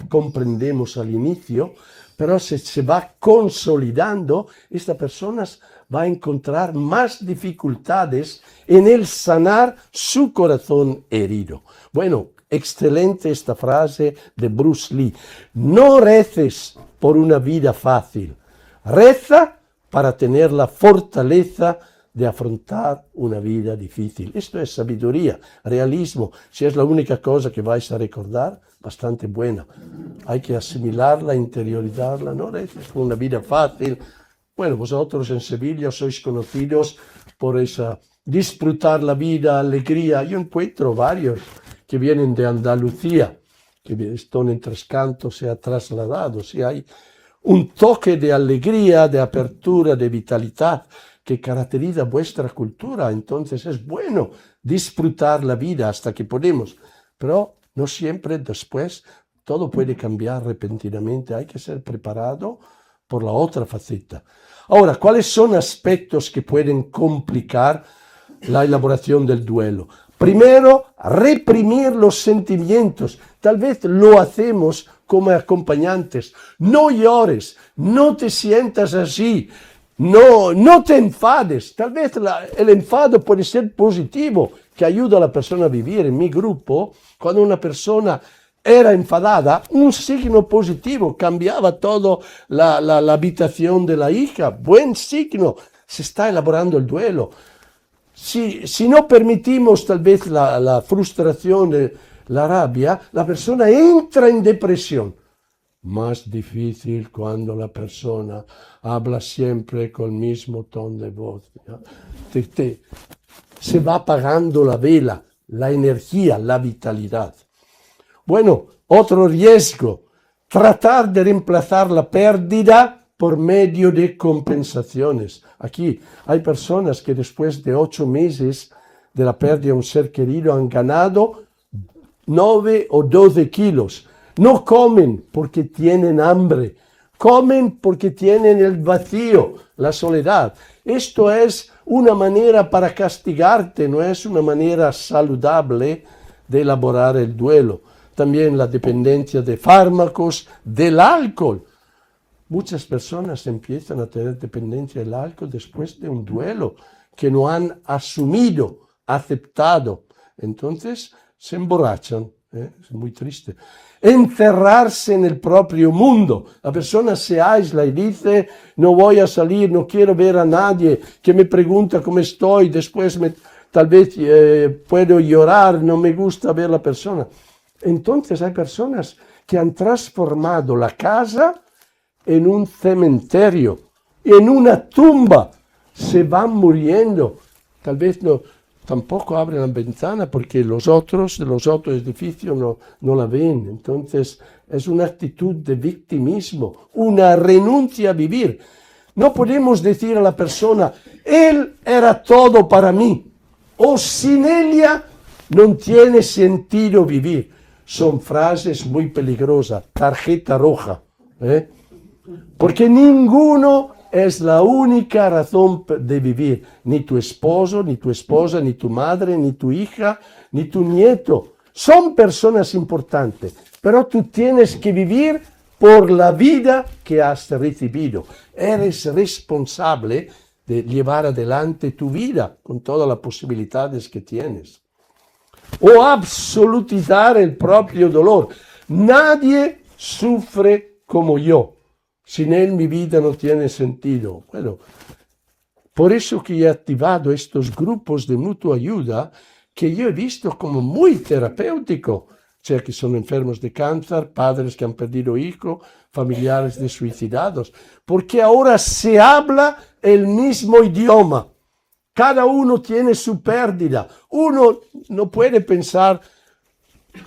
comprendemos al inicio, pero se va consolidando, esta persona va a encontrar más dificultades en el sanar su corazón herido. Bueno, excelente esta frase de Bruce Lee. No reces por una vida fácil, reza para tener la fortaleza de afrontar una vida difícil. Esto es sabiduría, realismo. Si es la única cosa que vais a recordar, bastante buena. Hay que asimilarla, interiorizarla. No reces por una vida fácil. Bueno, vosotros en Sevilla sois conocidos por esa disfrutar la vida, alegría. Yo encuentro varios que vienen de Andalucía, que están en Tres Cantos, se ha trasladado. Si hay un toque de alegría, de apertura, de vitalidad que caracteriza vuestra cultura, entonces es bueno disfrutar la vida hasta que podemos, pero no siempre después todo puede cambiar repentinamente, hay que ser preparado por la otra faceta. Ahora, ¿cuáles son aspectos que pueden complicar la elaboración del duelo? Primero, reprimir los sentimientos. Tal vez lo hacemos como acompañantes. No llores, no te sientas así, no te enfades. Tal vez el enfado puede ser positivo, que ayuda a la persona a vivir. En mi grupo, cuando una persona era enfadada, un signo positivo, cambiaba todo la habitación de la hija. Buen signo, se está elaborando el duelo. Si no permitimos tal vez la frustración, la rabia, la persona entra en depresión. Más difícil cuando la persona habla siempre con el mismo tono de voz, ¿no? Se va apagando la vela, la energía, la vitalidad. Bueno, otro riesgo, tratar de reemplazar la pérdida por medio de compensaciones. Aquí hay personas que después de 8 meses de la pérdida de un ser querido han ganado 9 o 12 kilos. No comen porque tienen hambre, comen porque tienen el vacío, la soledad. Esto es una manera para castigarte, no es una manera saludable de elaborar el duelo. También la dependencia de fármacos, del alcohol. Muchas personas empiezan a tener dependencia del alcohol después de un duelo que no han asumido, aceptado. Entonces se emborrachan. Es muy triste. Encerrarse en el propio mundo. La persona se aísla y dice, no voy a salir, no quiero ver a nadie que me pregunta cómo estoy, después tal vez puedo llorar, no me gusta ver a la persona. Entonces hay personas que han transformado la casa en un cementerio, en una tumba. Se van muriendo. Tal vez tampoco abren la ventana porque los otros edificios no la ven. Entonces es una actitud de victimismo, una renuncia a vivir. No podemos decir a la persona, él era todo para mí, o sin ella no tiene sentido vivir. Son frases muy peligrosas, tarjeta roja, porque ninguno es la única razón de vivir, ni tu esposo, ni tu esposa, ni tu madre, ni tu hija, ni tu nieto. Son personas importantes, pero tú tienes que vivir por la vida que has recibido. Eres responsable de llevar adelante tu vida con todas las posibilidades que tienes. O absolutizar el propio dolor. Nadie sufre como yo. Sin él mi vida no tiene sentido. Bueno, por eso que he activado estos grupos de mutua ayuda que yo he visto como muy terapéutico. O sea, que son enfermos de cáncer, padres que han perdido hijos, familiares de suicidados. Porque ahora se habla el mismo idioma. Cada uno tiene su pérdida. Uno no puede pensar,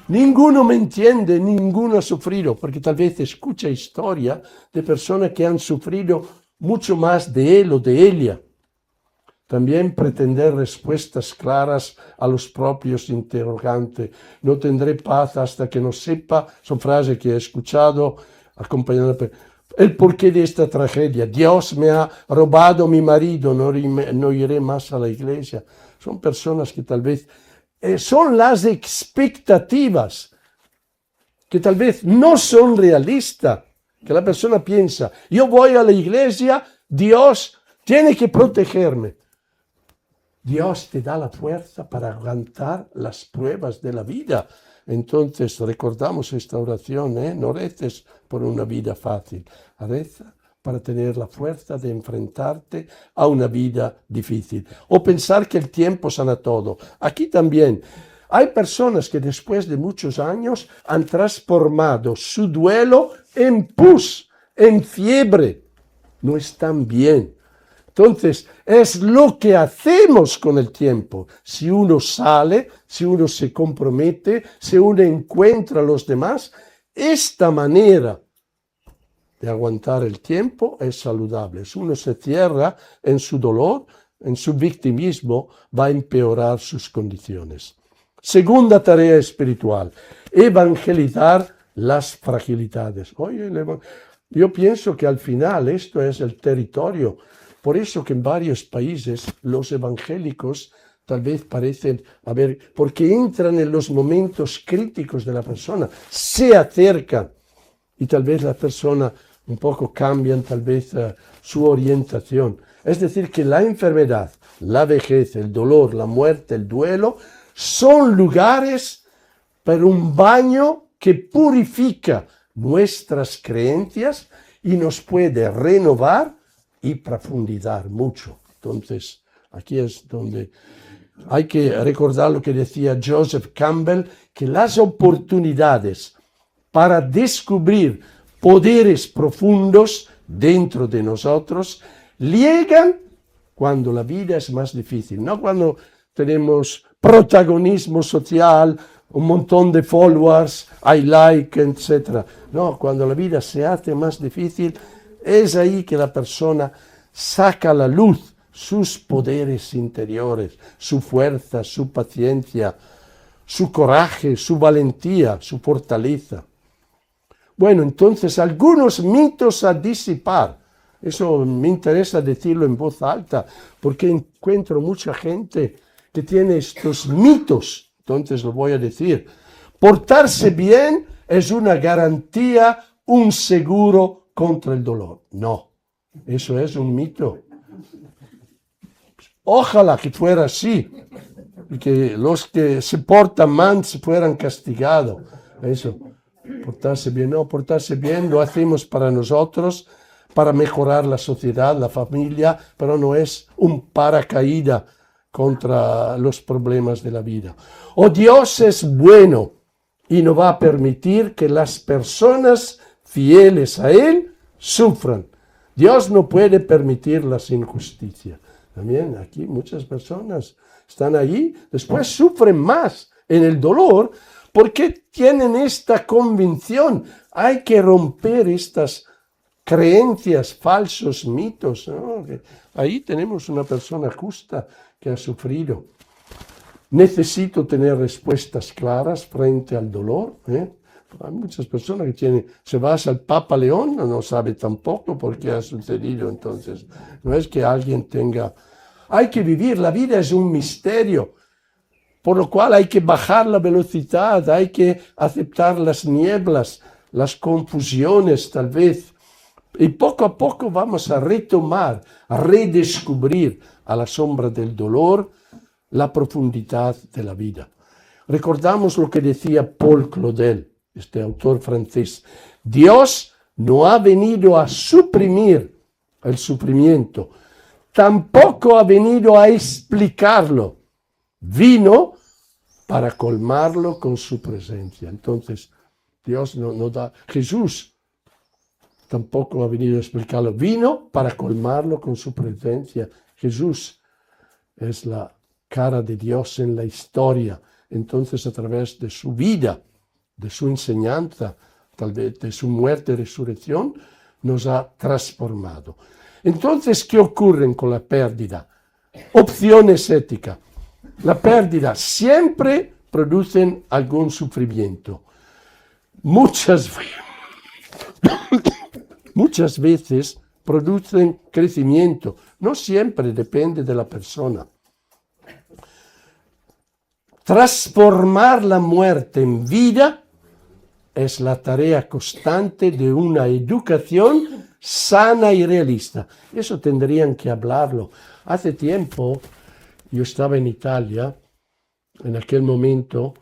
ninguno me entiende, ninguno ha sufrido, porque tal vez escucha historia de personas que han sufrido mucho más de él o de ella. También pretender respuestas claras a los propios interrogantes. No tendré paz hasta que no sepa, son frases que he escuchado acompañando el porqué de esta tragedia. Dios me ha robado mi marido, no iré más a la iglesia. Son personas que tal vez son las expectativas que tal vez no son realistas, que la persona piensa, yo voy a la iglesia, Dios tiene que protegerme. Dios te da la fuerza para aguantar las pruebas de la vida. Entonces recordamos esta oración, no reces por una vida fácil, reza para tener la fuerza de enfrentarte a una vida difícil. O pensar que el tiempo sana todo. Aquí también hay personas que después de muchos años han transformado su duelo en pus, en fiebre. No están bien. Entonces, es lo que hacemos con el tiempo. Si uno sale, si uno se compromete, si uno encuentra a los demás, esta manera de aguantar el tiempo es saludable. Si uno se cierra en su dolor, en su victimismo, va a empeorar sus condiciones. Segunda tarea espiritual, evangelizar las fragilidades. Oye, yo pienso que al final esto es el territorio. Por eso que en varios países los evangélicos tal vez parecen, porque entran en los momentos críticos de la persona, se acercan y tal vez la persona un poco cambian tal vez su orientación. Es decir, que la enfermedad, la vejez, el dolor, la muerte, el duelo, son lugares para un baño que purifica nuestras creencias y nos puede renovar y profundizar mucho. Entonces, aquí es donde hay que recordar lo que decía Joseph Campbell, que las oportunidades para descubrir poderes profundos dentro de nosotros llegan cuando la vida es más difícil, no cuando tenemos protagonismo social, un montón de followers, hay like, etc. No, cuando la vida se hace más difícil, es ahí que la persona saca a la luz sus poderes interiores, su fuerza, su paciencia, su coraje, su valentía, su fortaleza. Bueno, entonces algunos mitos a disipar. Eso me interesa decirlo en voz alta, porque encuentro mucha gente que tiene estos mitos. Entonces lo voy a decir. Portarse bien es una garantía, un seguro contra el dolor. No, eso es un mito. Ojalá que fuera así, y que los que se portan mal se fueran castigados. Eso, portarse bien, no, portarse bien lo hacemos para nosotros, para mejorar la sociedad, la familia, pero no es un paracaídas contra los problemas de la vida. O Dios es bueno y no va a permitir que las personas fieles a Él sufran. Dios no puede permitir las injusticias. También aquí muchas personas están allí, después sufren más en el dolor porque tienen esta convicción. Hay que romper estas creencias, falsos mitos, ¿no? Ahí tenemos una persona justa que ha sufrido. Necesito tener respuestas claras frente al dolor. Hay muchas personas que tienen, se va al Papa León, no sabe tampoco por qué ha sucedido. Entonces, no es que alguien tenga... Hay que vivir, la vida es un misterio, por lo cual hay que bajar la velocidad, hay que aceptar las nieblas, las confusiones tal vez. Y poco a poco vamos a retomar, a redescubrir a la sombra del dolor la profundidad de la vida. Recordamos lo que decía Paul Claudel, este autor francés. Dios no ha venido a suprimir el sufrimiento, tampoco ha venido a explicarlo. Vino para colmarlo con su presencia. Entonces, Dios no da... Jesús tampoco ha venido a explicarlo. Vino para colmarlo con su presencia. Jesús es la cara de Dios en la historia. Entonces, a través de su vida, de su enseñanza, tal vez de su muerte y resurrección, nos ha transformado. Entonces, ¿qué ocurre con la pérdida? Opciones éticas. La pérdida siempre produce algún sufrimiento. Muchas veces producen crecimiento. No siempre depende de la persona. Transformar la muerte en vida es la tarea constante de una educación sana y realista. Eso tendrían que hablarlo. Hace tiempo yo estaba en Italia, en aquel momento,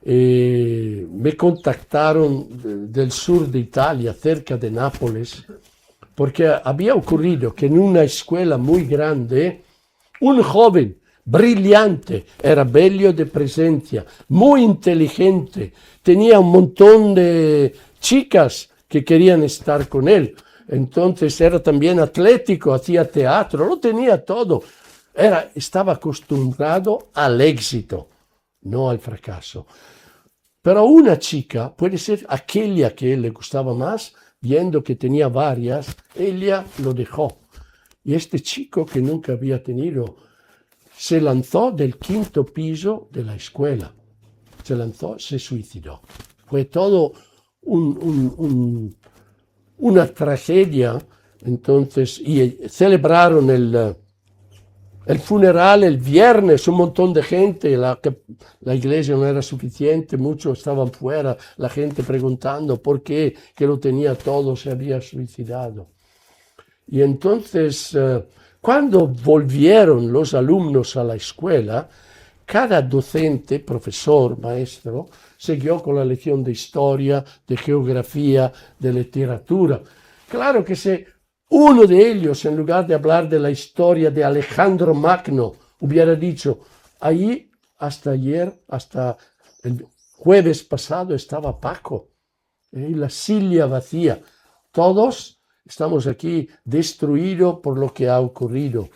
me contactaron del sur de Italia, cerca de Nápoles, porque había ocurrido que en una escuela muy grande, un joven brillante, era bello de presencia, muy inteligente, tenía un montón de chicas que querían estar con él. Entonces era también atlético, hacía teatro, lo tenía todo. Estaba acostumbrado al éxito, no al fracaso. Pero una chica, puede ser aquella que le gustaba más, viendo que tenía varias, ella lo dejó. Y este chico que nunca había tenido, se lanzó del 5º piso de la escuela. Se lanzó, se suicidó. Fue todo una tragedia. Entonces, y celebraron el funeral el viernes, un montón de gente, la iglesia no era suficiente, muchos estaban fuera, la gente preguntando por qué, que lo tenía todo, se había suicidado. Y entonces, cuando volvieron los alumnos a la escuela, cada docente, profesor, maestro, siguió con la lección de historia, de geografía, de literatura. Claro que si uno de ellos, en lugar de hablar de la historia de Alejandro Magno, hubiera dicho, ahí hasta ayer, hasta el jueves pasado estaba Paco, y la silla vacía. Todos estamos aquí destruidos por lo que ha ocurrido.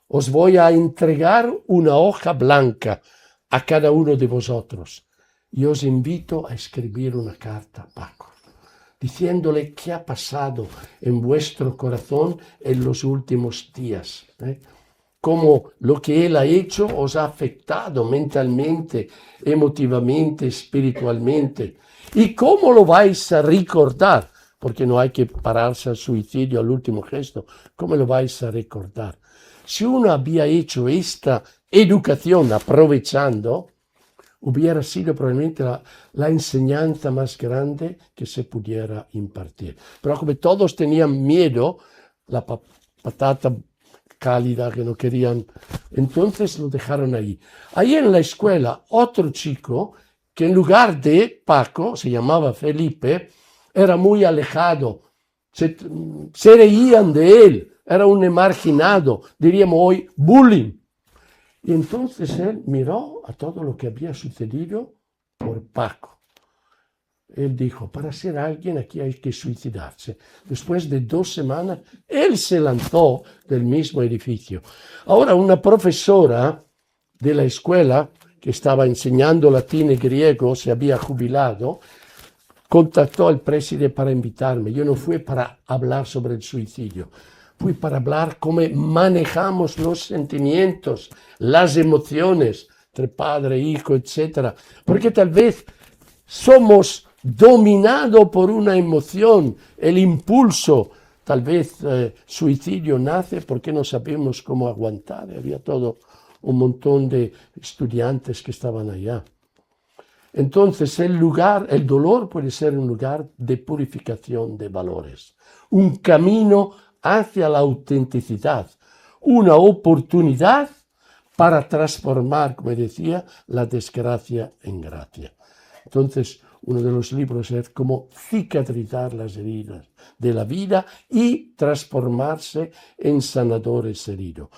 Os voy a entregar una hoja blanca a cada uno de vosotros y os invito a escribir una carta a Paco, diciéndole qué ha pasado en vuestro corazón en los últimos días, cómo lo que él ha hecho os ha afectado mentalmente, emotivamente, espiritualmente, y cómo lo vais a recordar, porque no hay que pararse al suicidio al último gesto, cómo lo vais a recordar. Si uno había hecho esta educación aprovechando, hubiera sido probablemente la enseñanza más grande que se pudiera impartir. Pero como todos tenían miedo, la patata cálida que no querían, entonces lo dejaron ahí. Ahí en la escuela, otro chico que en lugar de Paco, se llamaba Felipe, era muy alejado, se reían de él, era un emarginado, diríamos hoy bullying. Y entonces él miró a todo lo que había sucedido por Paco. Él dijo, para ser alguien aquí hay que suicidarse. Después de 2 semanas, él se lanzó del mismo edificio. Ahora una profesora de la escuela, que estaba enseñando latín y griego, se había jubilado, contactó al presidente para invitarme. Yo no fui para hablar sobre el suicidio. Fui para hablar cómo manejamos los sentimientos, las emociones entre padre, hijo, etc. Porque tal vez somos dominados por una emoción, el impulso. Tal vez suicidio nace porque no sabemos cómo aguantar. Había todo un montón de estudiantes que estaban allá. Entonces el dolor puede ser un lugar de purificación de valores, un camino hacia la autenticidad, una oportunidad para transformar, como decía, la desgracia en gracia. Entonces, uno de los libros es cómo cicatrizar las heridas de la vida y transformarse en sanadores heridos.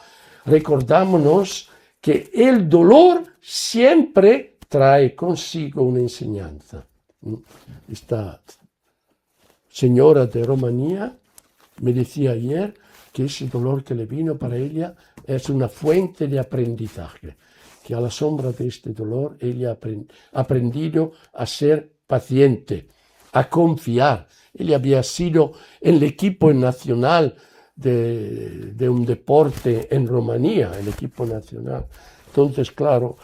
Recordámonos que el dolor siempre trae consigo una enseñanza. Esta señora de Rumanía me decía ayer que ese dolor que le vino para ella es una fuente de aprendizaje, que a la sombra de este dolor ella ha aprendido a ser paciente, a confiar. Ella había sido en el equipo nacional de un deporte en Rumanía, el equipo nacional. Entonces, claro,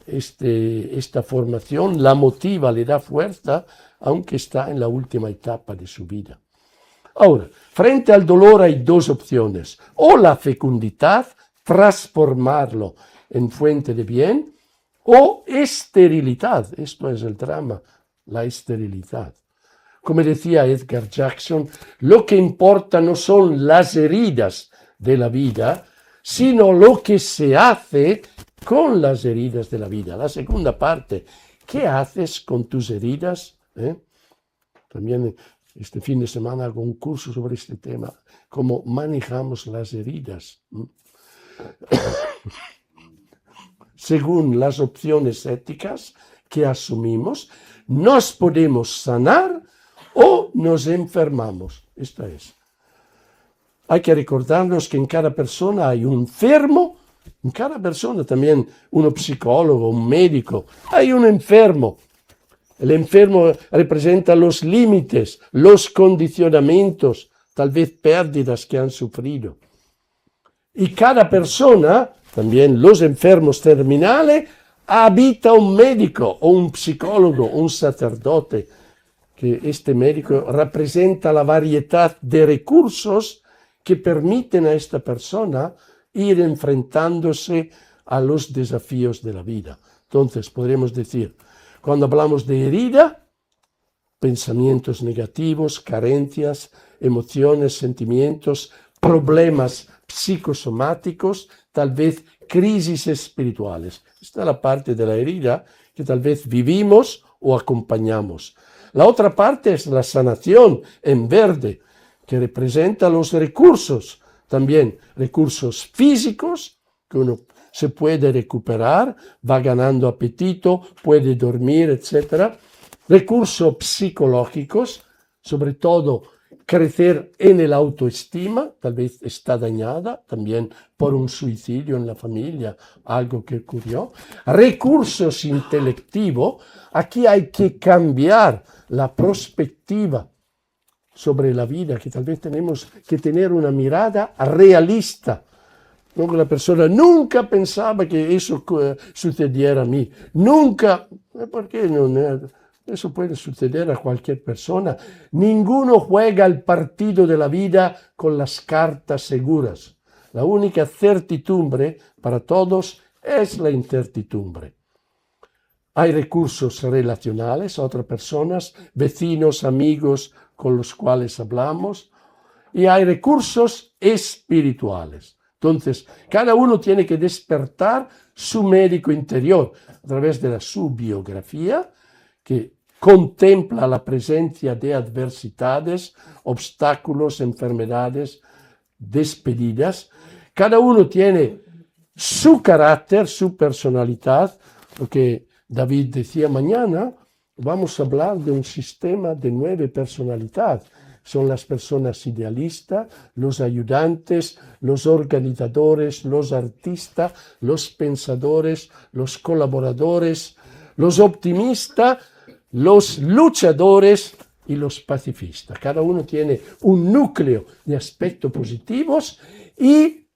esta formación la motiva, le da fuerza, aunque está en la última etapa de su vida. Ahora, frente al dolor hay 2 opciones, o la fecundidad, transformarlo en fuente de bien, o esterilidad, esto es el drama, la esterilidad. Como decía Edgar Jackson, lo que importa no son las heridas de la vida, sino lo que se hace con las heridas de la vida. La segunda parte, ¿qué haces con tus heridas? También este fin de semana hago un curso sobre este tema, cómo manejamos las heridas. Según las opciones éticas que asumimos, nos podemos sanar o nos enfermamos. Esta es. Hay que recordarnos que en cada persona hay un enfermo, en cada persona también un psicólogo, un médico, hay un enfermo. El enfermo representa los límites, los condicionamientos, tal vez pérdidas que han sufrido. Y cada persona, también los enfermos terminales, habita un médico o un psicólogo, un sacerdote, que este médico representa la variedad de recursos que permiten a esta persona ir enfrentándose a los desafíos de la vida. Entonces, podríamos decir, cuando hablamos de herida, pensamientos negativos, carencias, emociones, sentimientos, problemas psicosomáticos, tal vez crisis espirituales. Esta es la parte de la herida que tal vez vivimos o acompañamos. La otra parte es la sanación en verde, que representa los recursos, también recursos físicos, que uno se puede recuperar, va ganando apetito, puede dormir, etc. Recursos psicológicos, sobre todo crecer en el autoestima, tal vez está dañada también por un suicidio en la familia, algo que ocurrió. Recursos intelectivos, aquí hay que cambiar la perspectiva sobre la vida, que tal vez tenemos que tener una mirada realista. ¿No? La persona nunca pensaba que eso sucediera a mí, nunca, ¿por qué no? Eso puede suceder a cualquier persona. Ninguno juega el partido de la vida con las cartas seguras. La única certidumbre para todos es la incertidumbre. Hay recursos relacionales, otras personas, vecinos, amigos con los cuales hablamos, y hay recursos espirituales. Entonces, cada uno tiene que despertar su médico interior a través de su biografía, que contempla la presencia de adversidades, obstáculos, enfermedades, despedidas. Cada uno tiene su carácter, su personalidad. Lo que David decía, mañana vamos a hablar de un sistema de 9 personalidades. Son las personas idealistas, los ayudantes, los organizadores, los artistas, los pensadores, los colaboradores, los optimistas, los luchadores y los pacifistas. Cada uno tiene un núcleo de aspectos positivos y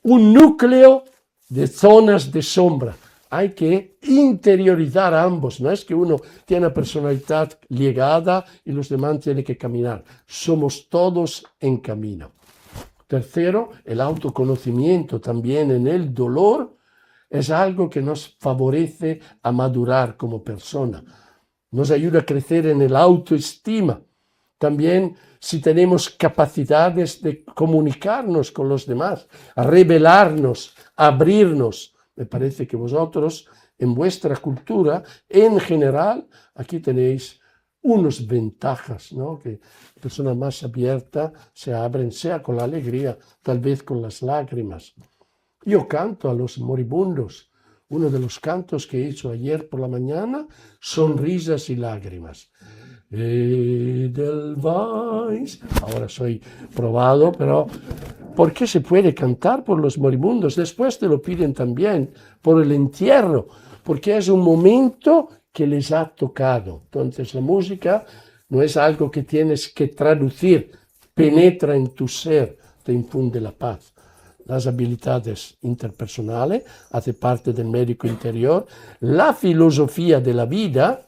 un núcleo de zonas de sombra. Hay que interiorizar ambos, no es que uno tiene una personalidad ligada y los demás tienen que caminar. Somos todos en camino. Tercero, el autoconocimiento también en el dolor es algo que nos favorece a madurar como persona. Nos ayuda a crecer en el autoestima. También si tenemos capacidades de comunicarnos con los demás, a revelarnos, a abrirnos. Me parece que vosotros, en vuestra cultura, en general, aquí tenéis unas ventajas, ¿no? Que personas más abiertas se abren, sea con la alegría, tal vez con las lágrimas. Yo canto a los moribundos. Uno de los cantos que he hecho ayer por la mañana, sonrisas y lágrimas. Edelweiss. Ahora soy probado, pero ¿por qué se puede cantar por los moribundos? Después te lo piden también por el entierro, porque es un momento que les ha tocado. Entonces la música no es algo que tienes que traducir, penetra en tu ser, te infunde la paz. Las habilidades interpersonales hace parte del médico interior, la filosofía de la vida,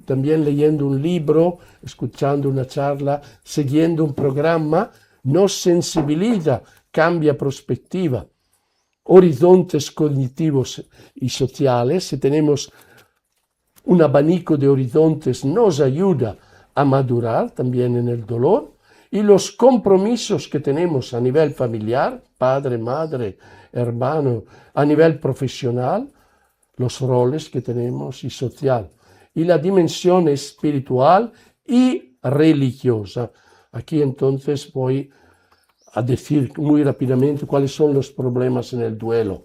también leyendo un libro, escuchando una charla, siguiendo un programa, nos sensibiliza, cambia perspectiva. Horizontes cognitivos y sociales, si tenemos un abanico de horizontes, nos ayuda a madurar también en el dolor. Y los compromisos que tenemos a nivel familiar, padre, madre, hermano, a nivel profesional, los roles que tenemos y social. Y la dimensión espiritual y religiosa. Aquí entonces voy a decir muy rápidamente cuáles son los problemas en el duelo,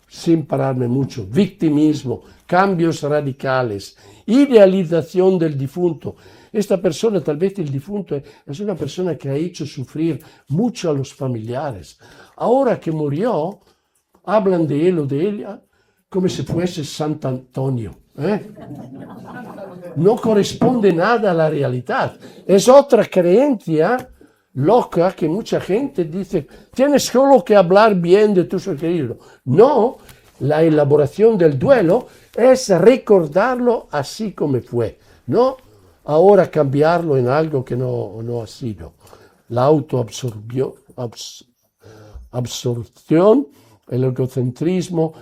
sin pararme mucho. Victimismo, cambios radicales, idealización del difunto. Esta persona, tal vez el difunto, es una persona que ha hecho sufrir mucho a los familiares. Ahora que murió, hablan de él o de ella como si fuese Santo Antonio. No corresponde nada a la realidad. Es otra creencia loca que mucha gente dice, tienes solo que hablar bien de tu ser querido. No, la elaboración del duelo es recordarlo así como fue, no ahora cambiarlo en algo que no ha sido. La absorción, el egocentrismo,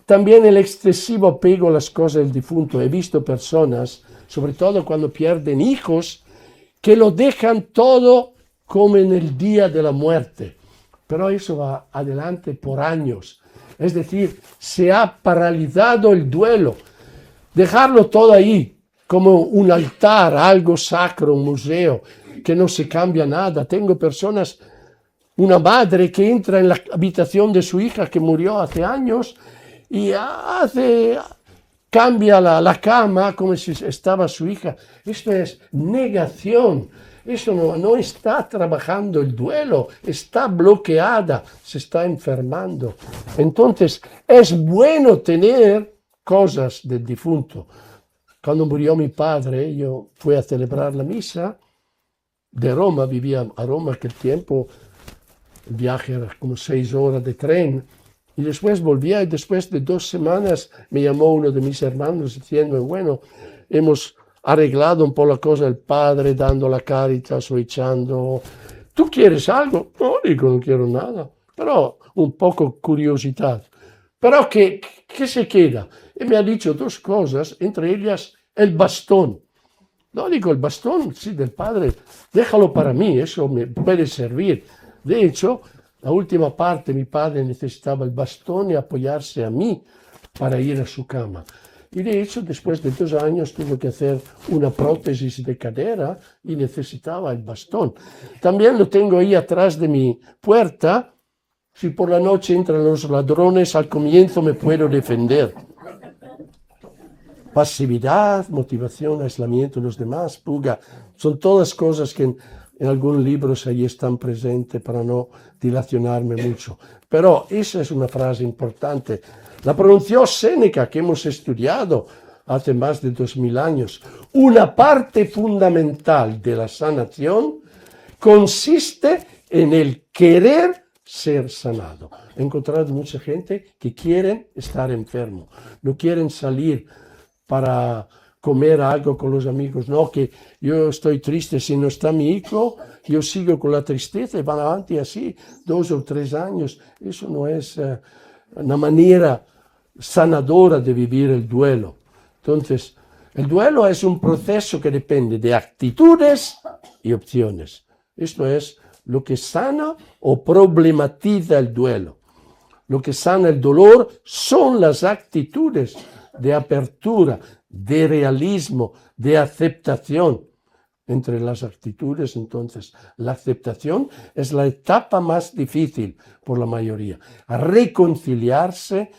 también el excesivo apego a las cosas del difunto. He visto personas, sobre todo cuando pierden hijos, que lo dejan todo como en el día de la muerte. Pero eso va adelante por años. Es decir, se ha paralizado el duelo. Dejarlo todo ahí, como un altar, algo sacro, un museo, que no se cambia nada. Tengo personas, una madre que entra en la habitación de su hija que murió hace años y cambia la cama como si estaba su hija. Esto es negación. Eso no está trabajando el duelo, está bloqueada, se está enfermando. Entonces, es bueno tener cosas del difunto. Cuando murió mi padre, yo fui a celebrar la misa de Roma, vivía a Roma aquel tiempo, el viaje era como 6 horas de tren, y después volvía y después de 2 semanas me llamó uno de mis hermanos diciendo, bueno, hemos arreglado un poco la cosa del padre, dando la Caritas o echando, ¿tú quieres algo? No, digo, no quiero nada, pero un poco curiosidad. Pero ¿qué se queda? Y me ha dicho 2 cosas, entre ellas el bastón. No, digo, el bastón, sí, del padre, déjalo para mí, eso me puede servir. De hecho, la última parte, mi padre necesitaba el bastón y apoyarse a mí para ir a su cama. Y de hecho, después de 2 años tuvo que hacer una prótesis de cadera y necesitaba el bastón. También lo tengo ahí atrás de mi puerta. Si por la noche entran los ladrones, al comienzo me puedo defender. Pasividad, motivación, aislamiento de los demás, fuga, son todas cosas que en algunos libros ahí están presentes para no dilacionarme mucho. Pero esa es una frase importante. La pronunció Séneca, que hemos estudiado hace más de 2000 años. Una parte fundamental de la sanación consiste en el querer ser sanado. He encontrado mucha gente que quieren estar enfermo, no quieren salir para comer algo con los amigos. No, que yo estoy triste, si no está mi hijo, yo sigo con la tristeza y van adelante así 2 o 3 años. Eso no es una manera sanadora de vivir el duelo. Entonces, el duelo es un proceso que depende de actitudes y opciones. Esto es lo que sana o problematiza el duelo. Lo que sana el dolor son las actitudes de apertura, de realismo, de aceptación. Entre las actitudes, entonces, la aceptación es la etapa más difícil por la mayoría. A reconciliarse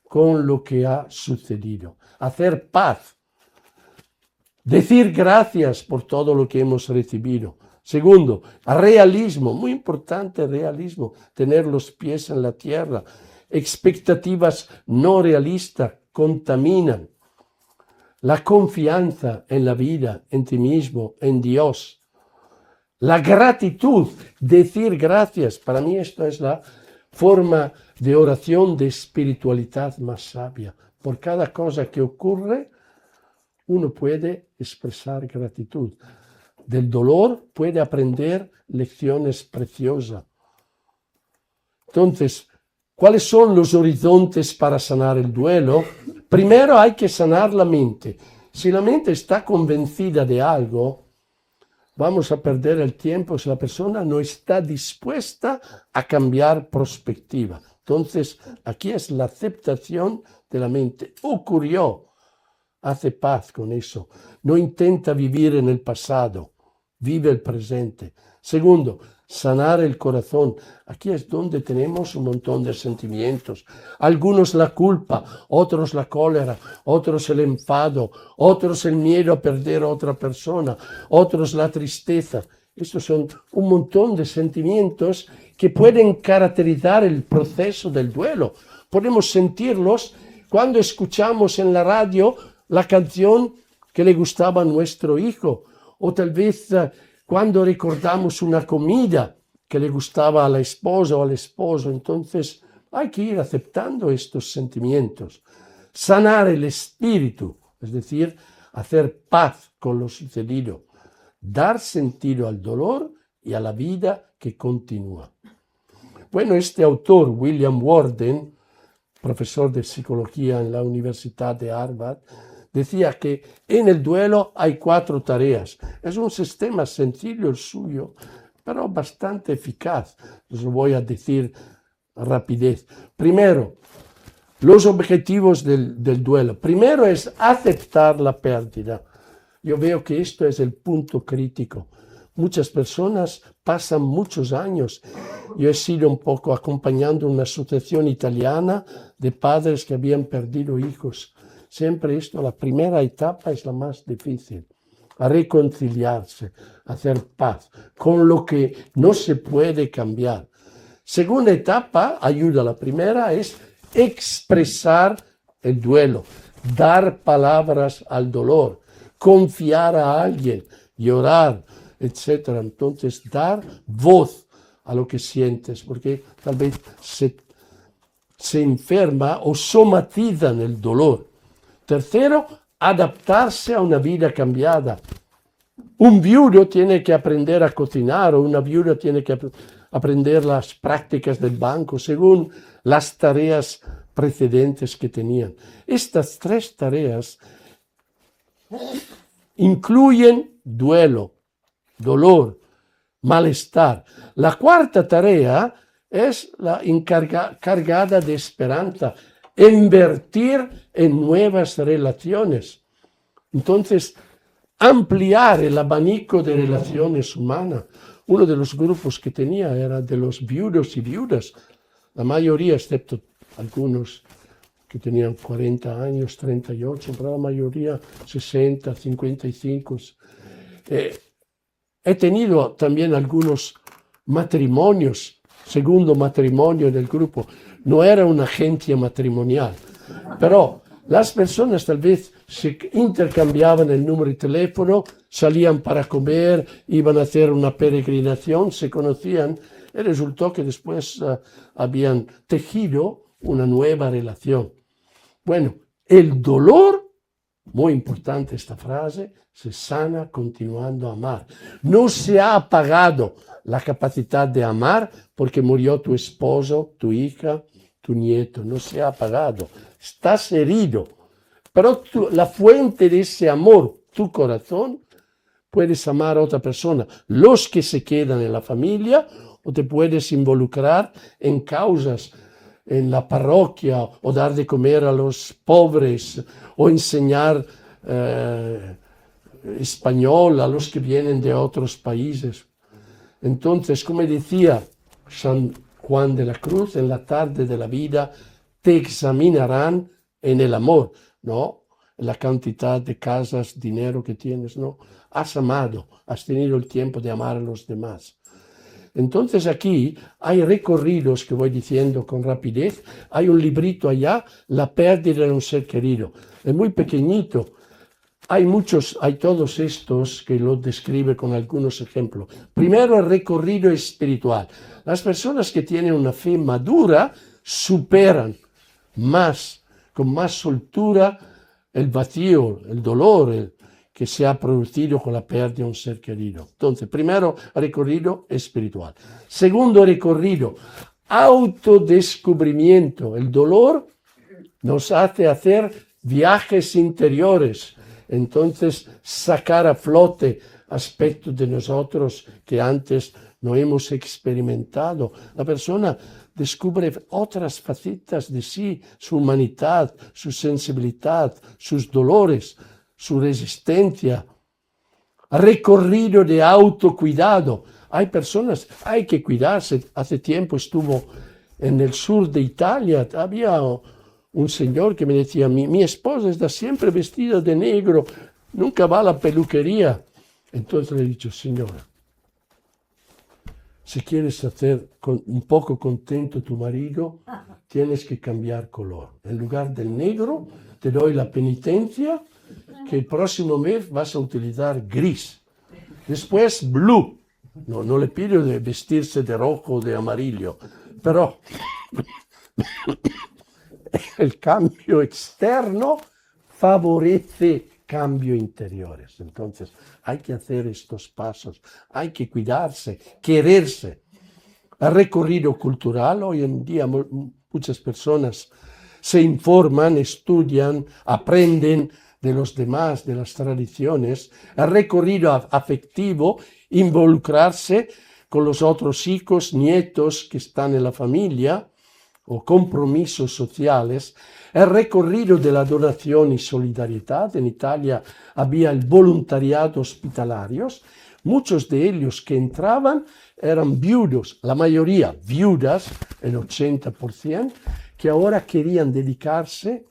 con lo que ha sucedido, hacer paz, decir gracias por todo lo que hemos recibido. Segundo, realismo, muy importante realismo, tener los pies en la tierra. Expectativas no realistas contaminan. La confianza en la vida, en ti mismo, en Dios. La gratitud, decir gracias. Para mí esto es la forma de oración de espiritualidad más sabia. Por cada cosa que ocurre, uno puede expresar gratitud. Del dolor puede aprender lecciones preciosas. Entonces, ¿cuáles son los horizontes para sanar el duelo? Primero hay que sanar la mente. Si la mente está convencida de algo, vamos a perder el tiempo si la persona no está dispuesta a cambiar perspectiva. Entonces, aquí es la aceptación de la mente. Ocurrió, hace paz con eso. No intenta vivir en el pasado, vive el presente. Segundo, sanar el corazón. Aquí es donde tenemos un montón de sentimientos. Algunos la culpa, otros la cólera, otros el enfado, otros el miedo a perder a otra persona, otros la tristeza. Estos son un montón de sentimientos que pueden caracterizar el proceso del duelo. Podemos sentirlos cuando escuchamos en la radio la canción que le gustaba a nuestro hijo, o tal vez Cuando recordamos una comida que le gustaba a la esposa o al esposo, entonces hay que ir aceptando estos sentimientos. Sanar el espíritu, es decir, hacer paz con lo sucedido. Dar sentido al dolor y a la vida que continúa. Bueno, este autor, William Worden, profesor de psicología en la Universidad de Harvard, decía que en el duelo hay 4 tareas. Es un sistema sencillo el suyo, pero bastante eficaz. Les lo voy a decir a rapidez. Primero, los objetivos del duelo. Primero es aceptar la pérdida. Yo veo que esto es el punto crítico. Muchas personas pasan muchos años. Yo he sido un poco acompañando una asociación italiana de padres que habían perdido hijos. Siempre esto, la primera etapa es la más difícil. A reconciliarse, hacer paz con lo que no se puede cambiar. Segunda etapa, ayuda. La primera es expresar el duelo, dar palabras al dolor, confiar a alguien, llorar, etc. Entonces, dar voz a lo que sientes, porque tal vez se enferma o somatizan el dolor. Tercero, adaptarse a una vida cambiada. Un viudo tiene que aprender a cocinar o una viuda tiene que aprender las prácticas del banco según las tareas precedentes que tenían. Estas 3 tareas incluyen duelo, dolor, malestar. La cuarta tarea es la cargada de esperanza, invertir en nuevas relaciones. Entonces, ampliar el abanico de relaciones humanas. Uno de los grupos que tenía era de los viudos y viudas. La mayoría, excepto algunos que tenían 40 años, 38, pero la mayoría 60, 55. He tenido también algunos matrimonios, segundo matrimonio del grupo. No era una agencia matrimonial, pero las personas tal vez se intercambiaban el número de teléfono, salían para comer, iban a hacer una peregrinación, se conocían y resultó que después habían tejido una nueva relación. Bueno, el dolor, muy importante esta frase, se sana continuando a amar. No se ha apagado la capacidad de amar porque murió tu esposo, tu hija, tu nieto. No se ha apagado. Estás herido. Pero la fuente de ese amor, tu corazón, puedes amar a otra persona. Los que se quedan en la familia o te puedes involucrar en causas en la parroquia o dar de comer a los pobres o enseñar español a los que vienen de otros países. Entonces, como decía San Juan de la Cruz, en la tarde de la vida te examinarán en el amor, ¿no? En la cantidad de casas, dinero que tienes, ¿no? Has amado, has tenido el tiempo de amar a los demás. Entonces aquí hay recorridos que voy diciendo con rapidez. Hay un librito allá, La pérdida de un ser querido. Es muy pequeñito. Hay todos estos que lo describe con algunos ejemplos. Primero, el recorrido espiritual. Las personas que tienen una fe madura superan con más soltura el vacío, el dolor que se ha producido con la pérdida de un ser querido. Entonces, primero, recorrido espiritual. Segundo, recorrido autodescubrimiento. El dolor nos hace hacer viajes interiores. Entonces, sacar a flote aspectos de nosotros que antes no hemos experimentado. La persona descubre otras facetas de sí, su humanidad, su sensibilidad, sus dolores, su resistencia. Recorrido de autocuidado. Hay personas, hay que cuidarse. Hace tiempo estuvo en el sur de Italia, había un señor que me decía, mi esposa está siempre vestida de negro, nunca va a la peluquería. Entonces le he dicho, señora, si quieres hacer un poco contento a tu marido, tienes que cambiar color. En lugar del negro, te doy la penitencia que el próximo mes vas a utilizar gris. Después blu. No le pido de vestirse de rojo o de amarillo, pero el cambio externo favorece cambios interiores. Entonces hay que hacer estos pasos, hay que cuidarse, quererse. El recorrido cultural, hoy en día muchas personas se informan, estudian, aprenden de los demás, de las tradiciones. El recorrido afectivo, involucrarse con los otros hijos, nietos que están en la familia, o compromisos sociales. El recorrido de la donación y solidaridad. En Italia había el voluntariado hospitalarios. Muchos de ellos que entraban eran viudos, la mayoría viudas, el 80%, que ahora querían dedicarse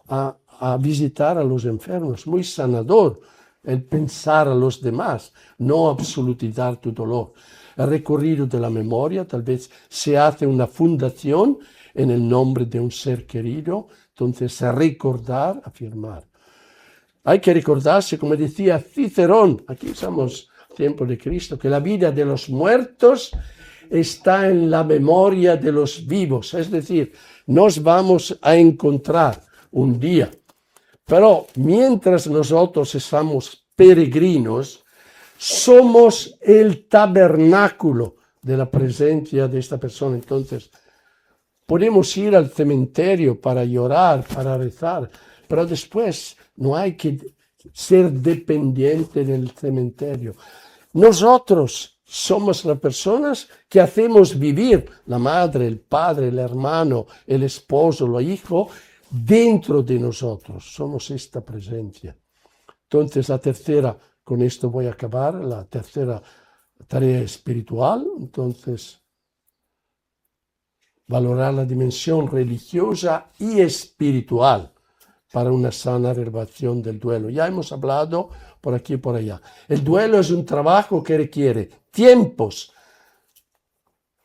a visitar a los enfermos. Muy sanador el pensar a los demás, no absolutizar tu dolor. El recorrido de la memoria, tal vez se hace una fundación en el nombre de un ser querido, entonces recordar, afirmar. Hay que recordarse, como decía Cicerón, aquí estamos tiempo de Cristo, que la vida de los muertos está en la memoria de los vivos, es decir, nos vamos a encontrar un día. Pero mientras nosotros estamos peregrinos, somos el tabernáculo de la presencia de esta persona. Entonces, podemos ir al cementerio para llorar, para rezar, pero después no hay que ser dependiente del cementerio. Nosotros somos las personas que hacemos vivir la madre, el padre, el hermano, el esposo, el hijo, dentro de nosotros. Somos esta presencia. Entonces, la tercera, con esto voy a acabar, la tercera tarea espiritual. Entonces, valorar la dimensión religiosa y espiritual para una sana relación del duelo. Ya hemos hablado por aquí y por allá. El duelo es un trabajo que requiere tiempos.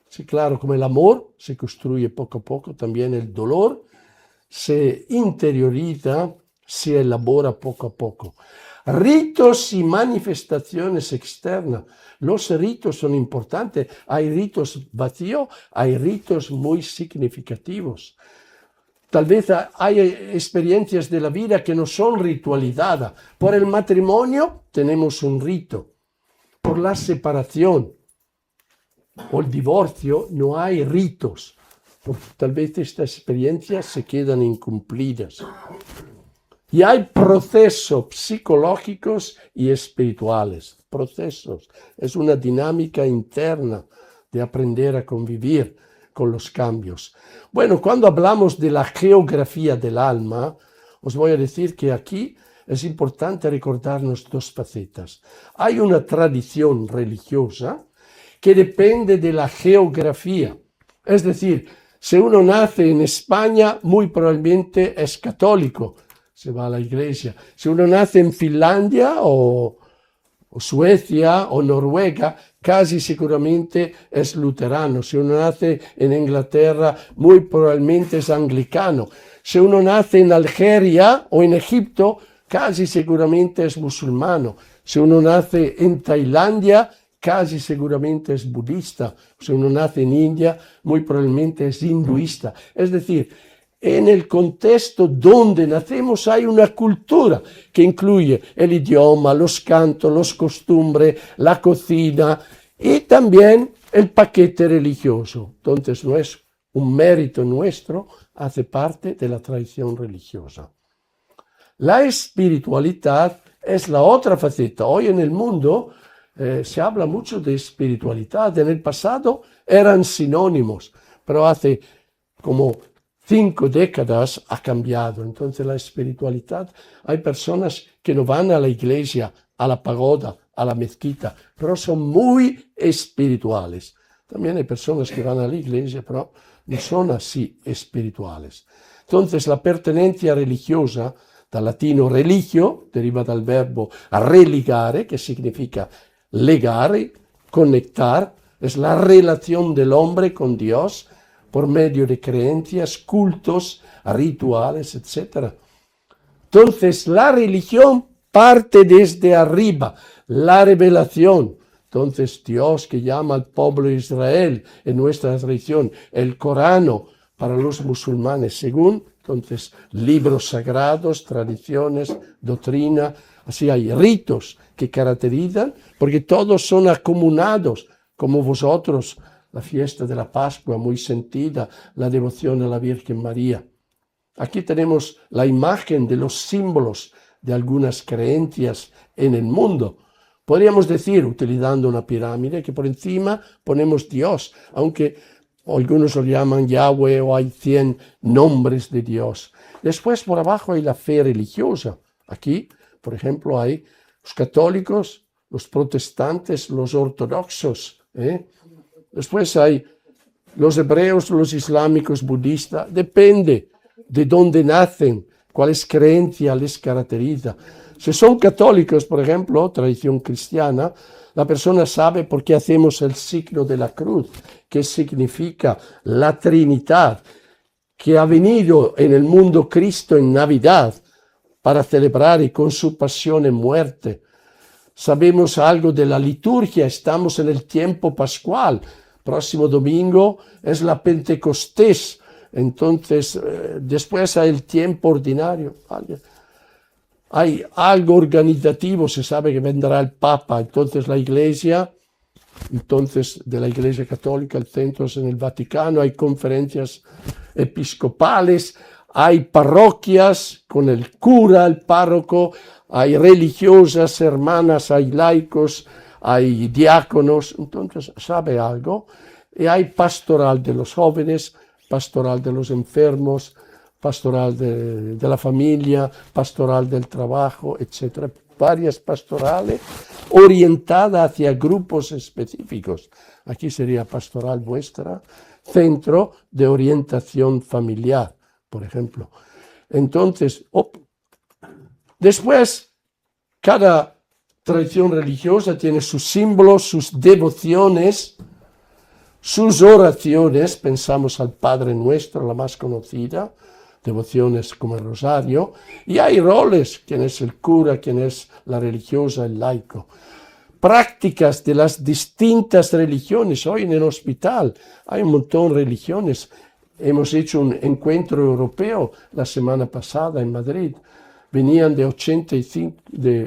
Sí, claro, como el amor se construye poco a poco, también el dolor se interioriza, se elabora poco a poco. Ritos y manifestaciones externas. Los ritos son importantes. Hay ritos vacíos, hay ritos muy significativos. Tal vez hay experiencias de la vida que no son ritualizadas. Por el matrimonio tenemos un rito. Por la separación o el divorcio no hay ritos. Porque tal vez estas experiencias se quedan incumplidas. Y hay procesos psicológicos y espirituales. Procesos. Es una dinámica interna de aprender a convivir con los cambios. Bueno, cuando hablamos de la geografía del alma, os voy a decir que aquí es importante recordarnos dos facetas. Hay una tradición religiosa que depende de la geografía. Es decir, si uno nace en España, muy probablemente es católico, se va a la iglesia. Si uno nace en Finlandia o Suecia o Noruega, casi seguramente es luterano. Si uno nace en Inglaterra, muy probablemente es anglicano. Si uno nace en Algeria o en Egipto, casi seguramente es musulmano. Si uno nace en Tailandia, casi seguramente es budista. Si uno nace en India, muy probablemente es hinduista. Es decir, en el contexto donde nacemos hay una cultura que incluye el idioma, los cantos, las costumbres, la cocina y también el paquete religioso. Entonces no es un mérito nuestro, hace parte de la tradición religiosa. La espiritualidad es la otra faceta. Hoy en el mundo se habla mucho de espiritualidad. En el pasado eran sinónimos, pero hace como 5 décadas ha cambiado. Entonces la espiritualidad, hay personas que no van a la iglesia, a la pagoda, a la mezquita, pero son muy espirituales. También hay personas que van a la iglesia, pero no son así espirituales. Entonces la pertenencia religiosa, dal latino religio, deriva dal verbo religare, que significa legare, conectar, es la relación del hombre con Dios por medio de creencias, cultos, rituales, etc. Entonces la religión parte desde arriba, la revelación. Entonces Dios que llama al pueblo de Israel en nuestra tradición, el Corán para los musulmanes, según entonces libros sagrados, tradiciones, doctrina, así hay ritos que caracterizan, porque todos son acumulados, como vosotros, la fiesta de la Pascua muy sentida, la devoción a la Virgen María. Aquí tenemos la imagen de los símbolos de algunas creencias en el mundo. Podríamos decir, utilizando una pirámide, que por encima ponemos Dios, aunque algunos lo llaman Yahweh o hay 100 nombres de Dios. Después por abajo hay la fe religiosa. Aquí, por ejemplo, hay los católicos, los protestantes, los ortodoxos. Después hay los hebreos, los islámicos, budistas. Depende de dónde nacen, cuáles creencias les caracteriza. Si son católicos, por ejemplo, tradición cristiana, la persona sabe por qué hacemos el signo de la cruz, que significa la Trinidad, que ha venido en el mundo Cristo en Navidad para celebrar y con su pasión y muerte. Sabemos algo de la liturgia, estamos en el tiempo pascual. Próximo domingo es la Pentecostés, entonces después hay el tiempo ordinario. Hay algo organizativo, se sabe que vendrá el Papa, entonces la Iglesia, entonces de la Iglesia Católica, el centro es en el Vaticano, hay conferencias episcopales, hay parroquias con el cura, el párroco, hay religiosas, hermanas, hay laicos, hay diáconos, entonces sabe algo. Y hay pastoral de los jóvenes, pastoral de los enfermos, pastoral de la familia, pastoral del trabajo, etc. Varias pastorales orientadas hacia grupos específicos. Aquí sería pastoral vuestra, centro de orientación familiar, por ejemplo. Entonces, después, cada tradición religiosa tiene sus símbolos, sus devociones, sus oraciones. Pensamos al Padre Nuestro, la más conocida, devociones como el rosario, y hay roles, quién es el cura, quién es la religiosa, el laico. Prácticas de las distintas religiones. Hoy en el hospital hay un montón de religiones. Hemos hecho un encuentro europeo la semana pasada en Madrid. Venían de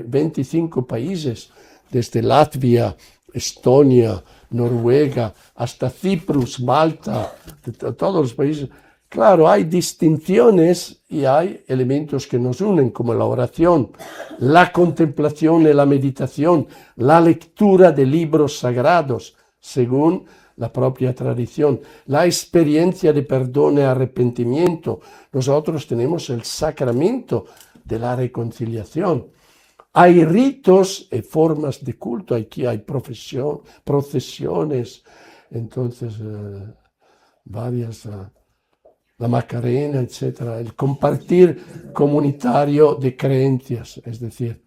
25 países, desde Latvia, Estonia, Noruega, hasta Ciprus, Malta, de todos los países. Claro, hay distinciones y hay elementos que nos unen, como la oración, la contemplación y la meditación, la lectura de libros sagrados, según la propia tradición, la experiencia de perdón y arrepentimiento. Nosotros tenemos el sacramento de la reconciliación. Hay ritos y formas de culto, aquí hay procesiones, entonces varias... la Macarena, etc., el compartir comunitario de creencias, es decir,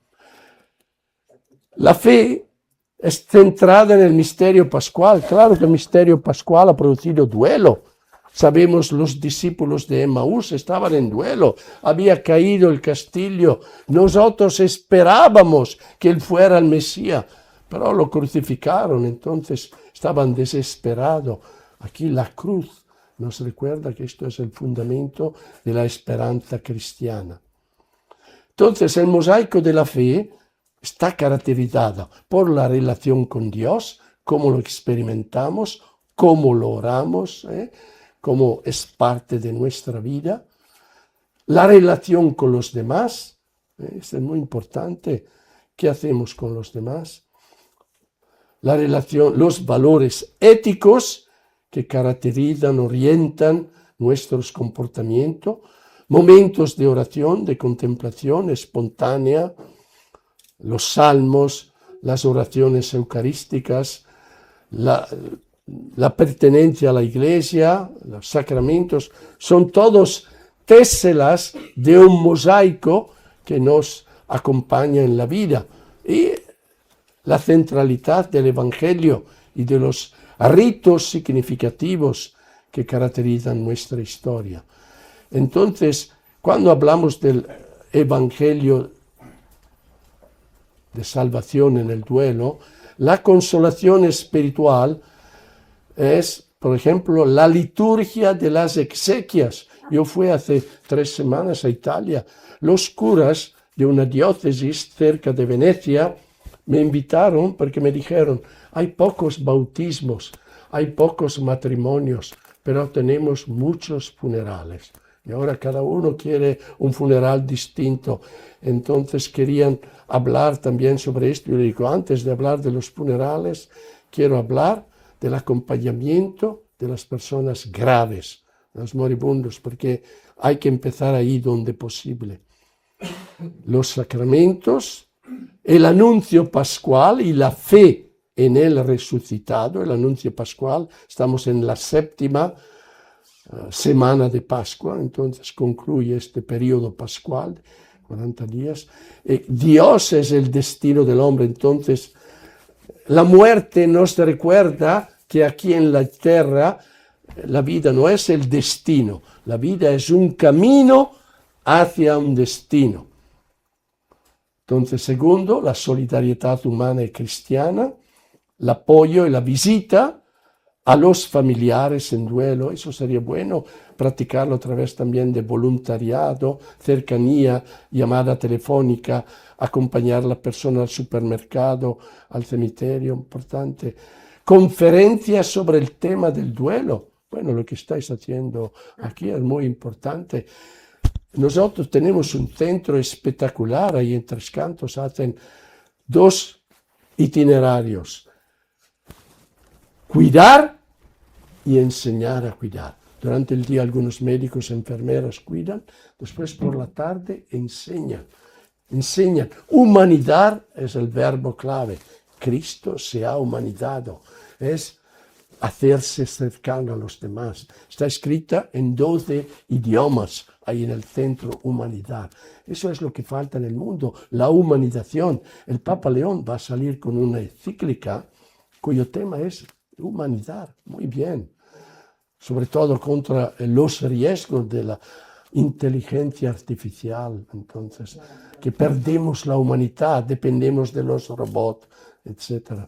la fe es centrada en el misterio pascual. Claro que el misterio pascual ha producido duelo. Sabemos, los discípulos de Emaús estaban en duelo, había caído el castillo, nosotros esperábamos que él fuera el Mesías, pero lo crucificaron, entonces estaban desesperados. Aquí la cruz nos recuerda que esto es el fundamento de la esperanza cristiana. Entonces, el mosaico de la fe está caracterizado por la relación con Dios, cómo lo experimentamos, cómo lo oramos, cómo es parte de nuestra vida. La relación con los demás, esto es muy importante. ¿Qué hacemos con los demás? La relación, los valores éticos que caracterizan, orientan nuestros comportamientos, momentos de oración, de contemplación espontánea, los salmos, las oraciones eucarísticas, la pertenencia a la iglesia, los sacramentos, son todos téselas de un mosaico que nos acompaña en la vida. Y la centralidad del Evangelio y de los ritos significativos que caracterizan nuestra historia. Entonces, cuando hablamos del Evangelio de salvación en el duelo, la consolación espiritual es, por ejemplo, la liturgia de las exequias. Yo fui hace 3 semanas a Italia. Los curas de una diócesis cerca de Venecia me invitaron porque me dijeron, hay pocos bautismos, hay pocos matrimonios, pero tenemos muchos funerales. Y ahora cada uno quiere un funeral distinto. Entonces querían hablar también sobre esto. Yo digo, antes de hablar de los funerales, quiero hablar del acompañamiento de las personas graves, los moribundos, porque hay que empezar ahí donde posible. Los sacramentos, el anuncio pascual y la fe en el resucitado, el anuncio pascual, estamos en la 7ª semana de Pascua, entonces concluye este periodo pascual, 40 días. Dios es el destino del hombre, entonces la muerte nos recuerda que aquí en la tierra la vida no es el destino, la vida es un camino hacia un destino. Entonces, segundo, la solidaridad humana y cristiana, el apoyo y la visita a los familiares en duelo. Eso sería bueno practicarlo a través también de voluntariado, cercanía, llamada telefónica, acompañar a la persona al supermercado, al cementerio, importante. Conferencias sobre el tema del duelo. Bueno, lo que estáis haciendo aquí es muy importante. Nosotros tenemos un centro espectacular, ahí en Tres Cantos hacen 2 itinerarios. Cuidar y enseñar a cuidar. Durante el día algunos médicos y enfermeras cuidan, después por la tarde enseñan. Humanidad es el verbo clave. Cristo se ha humanizado. Es hacerse cercano a los demás. Está escrita en 12 idiomas, ahí en el centro humanidad. Eso es lo que falta en el mundo, la humanización. El Papa León va a salir con una encíclica cuyo tema es humanidad. Muy bien. Sobre todo contra los riesgos de la inteligencia artificial. Entonces, que perdemos la humanidad, dependemos de los robots, etc.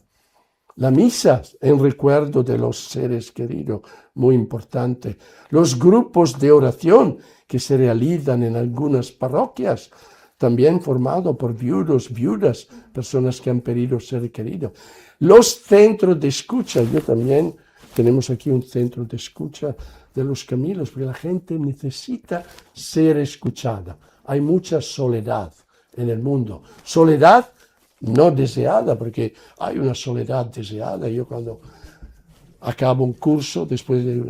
La misa en recuerdo de los seres queridos, muy importante. Los grupos de oración que se realizan en algunas parroquias, también formados por viudos, viudas, personas que han perdido ser querido. Los centros de escucha, yo también tenemos aquí un centro de escucha de los Camilos, porque la gente necesita ser escuchada. Hay mucha soledad en el mundo. Soledad no deseada, porque hay una soledad deseada. Yo cuando acabo un curso, después de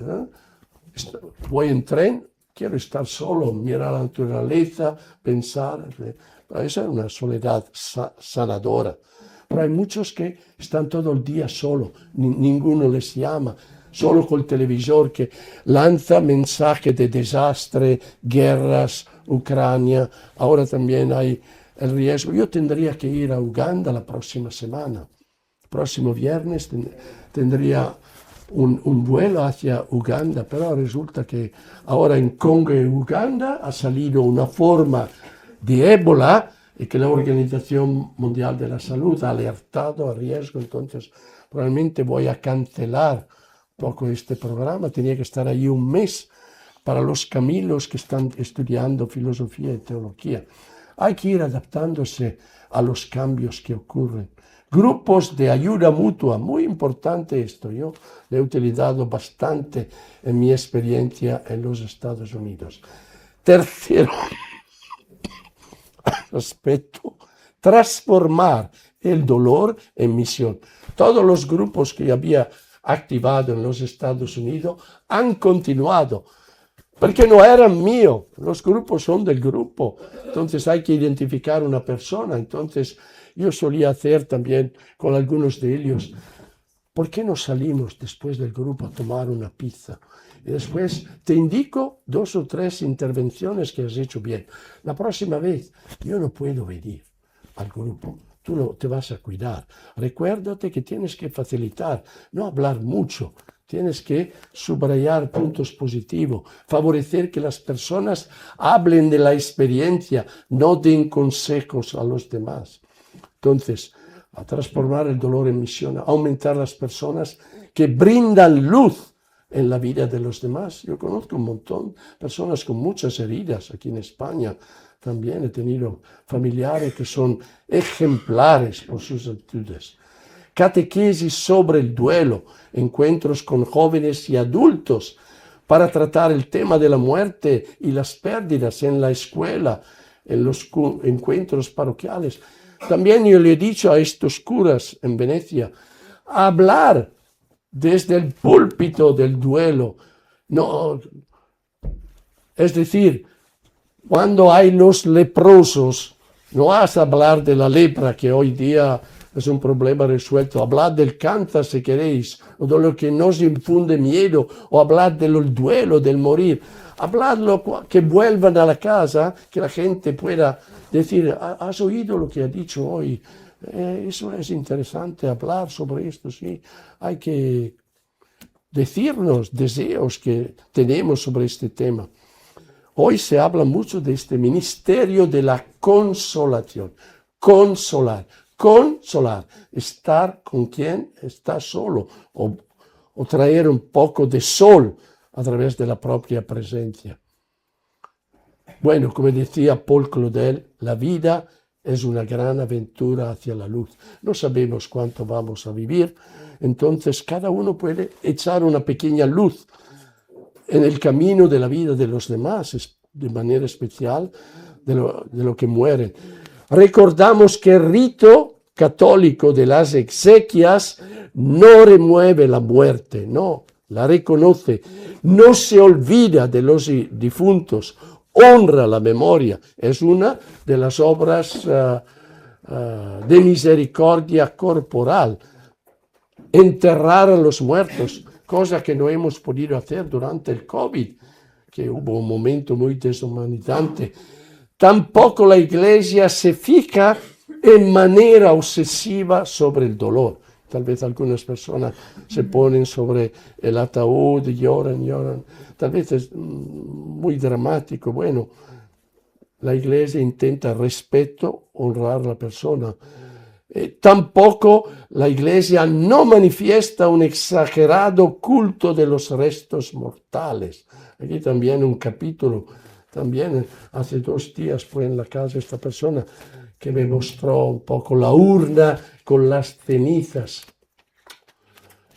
voy en tren, quiero estar solo, mirar la naturaleza, pensar. Esa es una soledad sanadora. Pero hay muchos que están todo el día solo, ninguno les llama, solo con el televisor que lanza mensajes de desastre, guerras, Ucrania. Ahora también hay el riesgo. Yo tendría que ir a Uganda la próxima semana. El próximo viernes tendría un vuelo hacia Uganda, pero resulta que ahora en Congo y Uganda ha salido una forma de ébola y que la Organización Mundial de la Salud ha alertado a riesgo. Entonces probablemente voy a cancelar un poco este programa. Tenía que estar allí un mes para los Camilos que están estudiando filosofía y teología. Hay que ir adaptándose a los cambios que ocurren. Grupos de ayuda mutua, muy importante esto. Yo lo he utilizado bastante en mi experiencia en los Estados Unidos. Tercero aspecto, transformar el dolor en misión. Todos los grupos que había activado en los Estados Unidos han continuado, porque no eran míos, los grupos son del grupo, entonces hay que identificar una persona. Entonces yo solía hacer también con algunos de ellos, ¿por qué no salimos después del grupo a tomar una pizza? Y después te indico 2 o 3 intervenciones que has hecho bien. La próxima vez yo no puedo venir al grupo, tú te vas a cuidar. Recuérdate que tienes que facilitar, no hablar mucho. Tienes que subrayar puntos positivos, favorecer que las personas hablen de la experiencia, no den consejos a los demás. Entonces, a transformar el dolor en misión, a aumentar las personas que brindan luz en la vida de los demás. Yo conozco un montón de personas con muchas heridas aquí en España. También he tenido familiares que son ejemplares por sus actitudes. Catequesis sobre el duelo, encuentros con jóvenes y adultos para tratar el tema de la muerte y las pérdidas en la escuela, en los encuentros parroquiales. También yo le he dicho a estos curas en Venecia, hablar desde el púlpito del duelo. No, es decir, cuando hay los leprosos, no vas a hablar de la lepra, que hoy día es un problema resuelto. Hablad del cáncer si queréis, o de lo que nos infunde miedo, o hablad del duelo, del morir. Habladlo, que vuelvan a la casa, que la gente pueda decir, ¿has oído lo que ha dicho hoy? Eso es interesante, hablar sobre esto, sí. Hay que decirnos deseos que tenemos sobre este tema. Hoy se habla mucho de este ministerio de la consolación. Consolar, estar con quien está solo o traer un poco de sol a través de la propia presencia. Bueno, como decía Paul Claudel, la vida es una gran aventura hacia la luz. No sabemos cuánto vamos a vivir, entonces cada uno puede echar una pequeña luz en el camino de la vida de los demás, de manera especial de lo que mueren. Recordamos que el rito católico de las exequias no remueve la muerte, no, la reconoce, no se olvida de los difuntos, honra la memoria. Es una de las obras de misericordia corporal. Enterrar a los muertos, cosa que no hemos podido hacer durante el COVID, que hubo un momento muy deshumanizante. Tampoco la Iglesia se fija en manera obsesiva sobre el dolor. Tal vez algunas personas se ponen sobre el ataúd y lloran. Tal vez es muy dramático. Bueno, la Iglesia intenta respeto, honrar a la persona. Tampoco la Iglesia no manifiesta un exagerado culto de los restos mortales. Aquí también un capítulo, también hace 2 días fue en la casa esta persona que me mostró un poco la urna con las cenizas.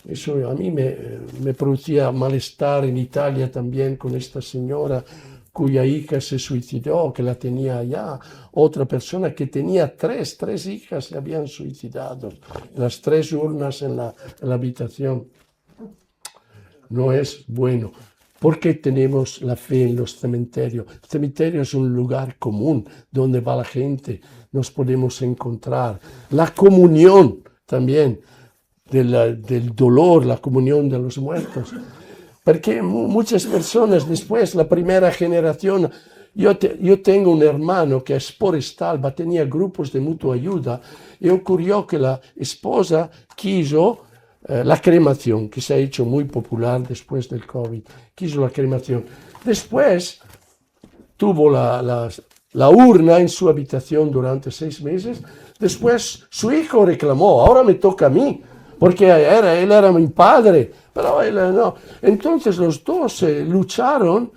Eso a mí me producía malestar en Italia también con esta señora cuya hija se suicidó, que la tenía allá. Otra persona que tenía tres hijas se habían suicidado. Las 3 urnas en la habitación. No es bueno. ¿Por qué tenemos la fe en los cementerios? El cementerio es un lugar común donde va la gente, nos podemos encontrar. La comunión también del dolor, la comunión de los muertos. Porque muchas personas después, la primera generación, yo tengo un hermano que es forestal, tenía grupos de mutua ayuda y ocurrió que la esposa quiso la cremación, que se ha hecho muy popular después del COVID, quiso la cremación. Después tuvo la urna en su habitación durante 6 meses, después su hijo reclamó, ahora me toca a mí, porque él era mi padre, pero él no. Entonces los dos lucharon,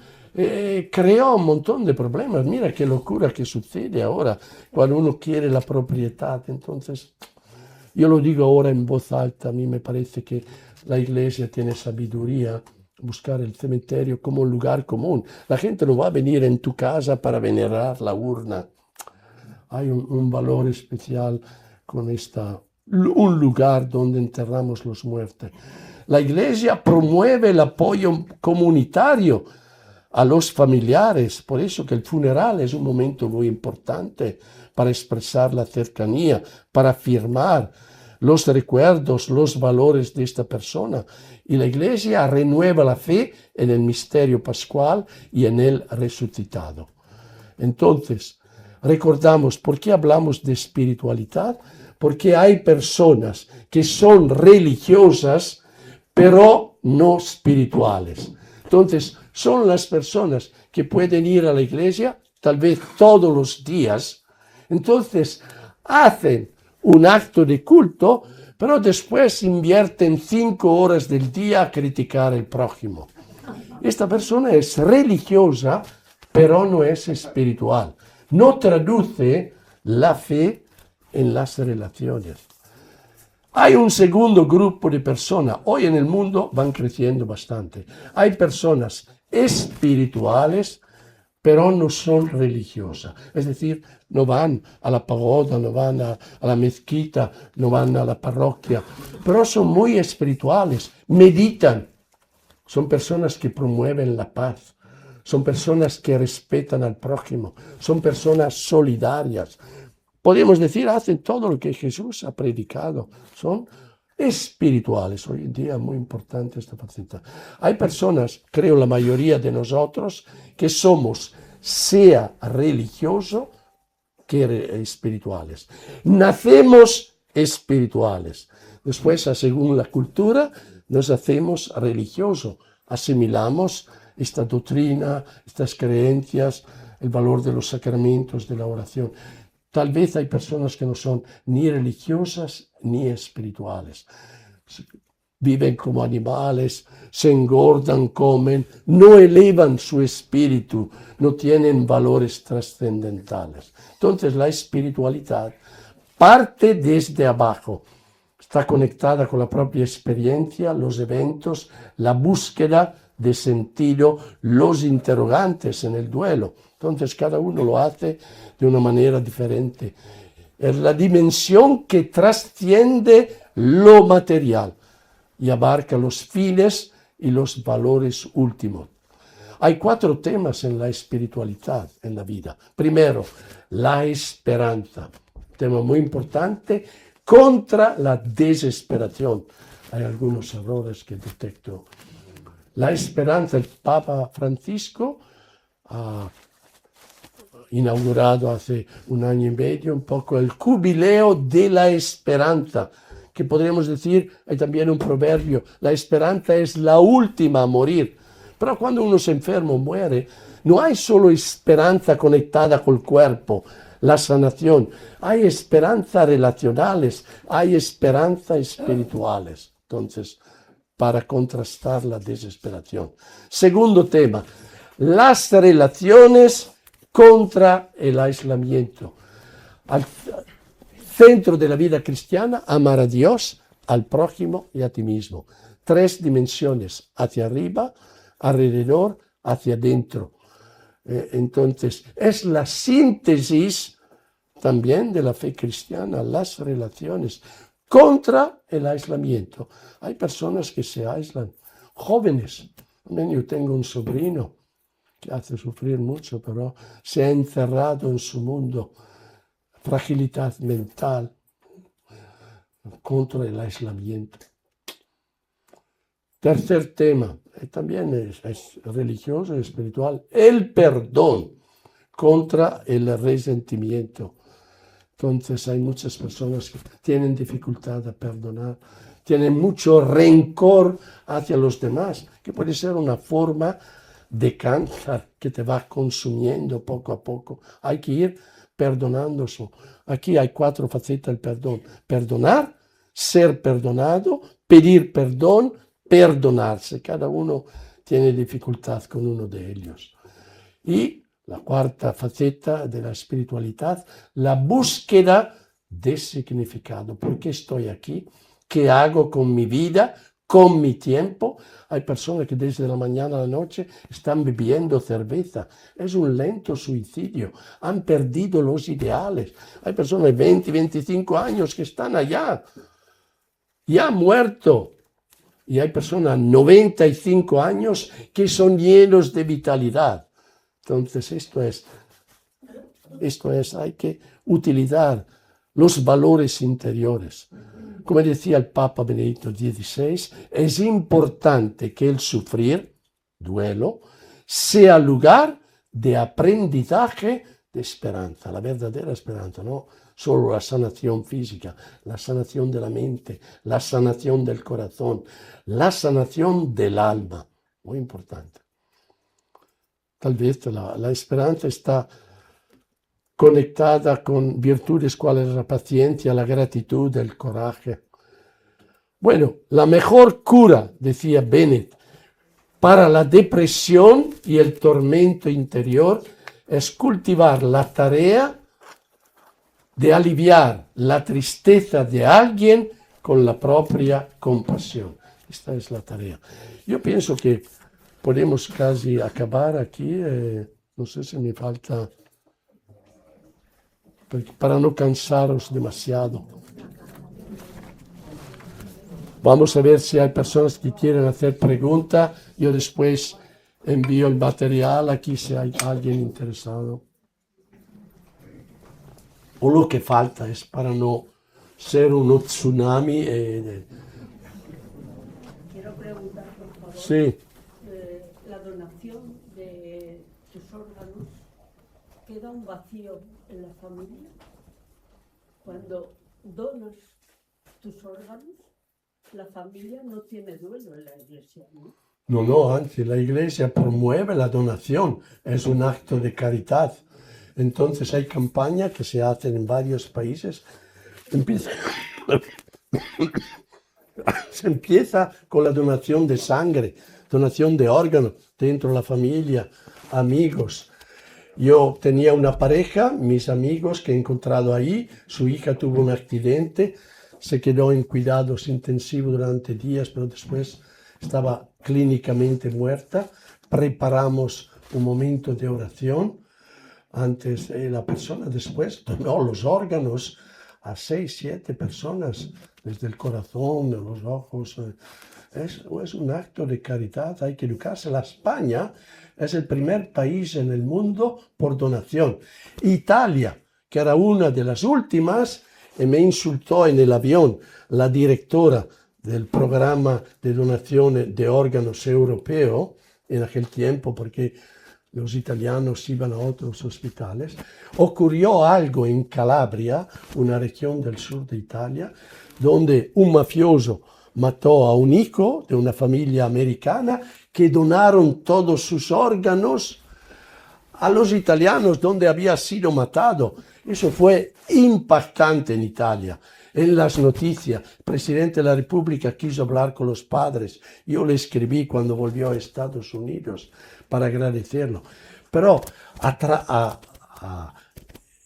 creó un montón de problemas. Mira qué locura que sucede ahora cuando uno quiere la propiedad. Entonces, yo lo digo ahora en voz alta, a mí me parece que la Iglesia tiene sabiduría, buscar el cementerio como un lugar común. La gente no va a venir en tu casa para venerar la urna. Hay un valor especial con un lugar donde enterramos los muertos. La Iglesia promueve el apoyo comunitario a los familiares, por eso que el funeral es un momento muy importante para expresar la cercanía, para afirmar los recuerdos, los valores de esta persona. Y la Iglesia renueva la fe en el misterio pascual y en el resucitado. Entonces, recordamos, ¿por qué hablamos de espiritualidad? Porque hay personas que son religiosas, pero no espirituales. Entonces, son las personas que pueden ir a la iglesia, tal vez todos los días. Entonces, hacen un acto de culto, pero después invierten 5 horas del día a criticar al prójimo. Esta persona es religiosa, pero no es espiritual. No traduce la fe en las relaciones. Hay un segundo grupo de personas. Hoy en el mundo van creciendo bastante. Hay personas espirituales, pero no son religiosas. Es decir, no van a la pagoda, no van a la mezquita, no van a la parroquia, pero son muy espirituales, meditan. Son personas que promueven la paz, son personas que respetan al prójimo, son personas solidarias. Podemos decir, hacen todo lo que Jesús ha predicado, son espirituales. Hoy en día es muy importante esta faceta. Hay personas, creo la mayoría de nosotros, que somos sea religioso que espirituales. Nacemos espirituales. Después, según la cultura, nos hacemos religiosos. Asimilamos esta doctrina, estas creencias, el valor de los sacramentos, de la oración. Tal vez hay personas que no son ni religiosas ni espirituales. Viven como animales, se engordan, comen, no elevan su espíritu, no tienen valores trascendentales. Entonces la espiritualidad parte desde abajo, está conectada con la propia experiencia, los eventos, la búsqueda de sentido, los interrogantes en el duelo. Entonces cada uno lo hace de una manera diferente. Es la dimensión que trasciende lo material y abarca los fines y los valores últimos. Hay 4 temas en la espiritualidad, en la vida. Primero, la esperanza, tema muy importante, contra la desesperación. Hay algunos errores que detecto. La esperanza, el Papa Francisco ha inaugurado hace 1 año y medio un poco el jubileo de la esperanza, que podríamos decir, hay también un proverbio, la esperanza es la última a morir. Pero cuando uno se enferma o muere, no hay solo esperanza conectada con el cuerpo, la sanación, hay esperanza relacionales, hay esperanza espirituales. Entonces, para contrastar la desesperación. Segundo tema, las relaciones contra el aislamiento. Al centro de la vida cristiana, amar a Dios, al prójimo y a ti mismo. 3 dimensiones, hacia arriba, alrededor, hacia adentro. Entonces, es la síntesis también de la fe cristiana, las relaciones contra el aislamiento. Hay personas que se aíslan, jóvenes. Yo tengo un sobrino que hace sufrir mucho, pero se ha encerrado en su mundo. Fragilidad mental contra el aislamiento. Tercer tema, también es religioso y espiritual, el perdón contra el resentimiento. Entonces hay muchas personas que tienen dificultad a perdonar, tienen mucho rencor hacia los demás, que puede ser una forma de cáncer que te va consumiendo poco a poco. Hay que ir perdonándose. Aquí hay 4 facetas del perdón. Perdonar, ser perdonado, pedir perdón, perdonarse. Cada uno tiene dificultad con uno de ellos. Y la 4ª faceta de la espiritualidad, la búsqueda de significado. ¿Por qué estoy aquí? ¿Qué hago con mi vida? ¿Con mi tiempo? Hay personas que desde la mañana a la noche están bebiendo cerveza. Es un lento suicidio. Han perdido los ideales. Hay personas de 20, 25 años que están allá. Ya han muerto. Y hay personas de 95 años que son llenos de vitalidad. Entonces esto es, hay que utilizar los valores interiores. Como decía el Papa Benedicto XVI, es importante que el sufrir, duelo, sea lugar de aprendizaje de esperanza, la verdadera esperanza, no solo la sanación física, la sanación de la mente, la sanación del corazón, la sanación del alma, muy importante. Tal vez la esperanza está conectada con virtudes cuales la paciencia, la gratitud, el coraje. Bueno, la mejor cura, decía Bennett, para la depresión y el tormento interior es cultivar la tarea de aliviar la tristeza de alguien con la propia compasión. Esta es la tarea. Yo pienso que podemos casi acabar aquí. No sé si me falta, para no cansaros demasiado. Vamos a ver si hay personas que quieren hacer preguntas. Yo después envío el material aquí si hay alguien interesado. O lo que falta es para no ser un tsunami. Quiero preguntar, por favor. Sí. La donación de tus órganos, ¿queda un vacío en la familia? Cuando donas tus órganos, la familia no tiene duelo en la iglesia, ¿no? No, antes la iglesia promueve la donación, es un acto de caridad. Entonces hay campañas que se hacen en varios países. Se empieza con la donación de sangre, donación de órganos dentro de la familia, amigos. Yo tenía una pareja, mis amigos que he encontrado ahí, su hija tuvo un accidente, se quedó en cuidados intensivos durante días, pero después estaba clínicamente muerta. Preparamos un momento de oración. Antes la persona después donó los órganos a 6, 7 personas, desde el corazón, de los ojos. Es un acto de caridad, hay que educarse. La España es el primer país en el mundo por donación. Italia, que era una de las últimas, me insultó en el avión la directora del programa de donación de órganos europeo en aquel tiempo, porque los italianos iban a otros hospitales. Ocurrió algo en Calabria, una región del sur de Italia, donde un mafioso mató a un hijo de una familia americana que donaron todos sus órganos a los italianos donde había sido matado. Eso fue impactante en Italia. En las noticias, el presidente de la República quiso hablar con los padres. Yo le escribí cuando volvió a Estados Unidos para agradecerlo. Pero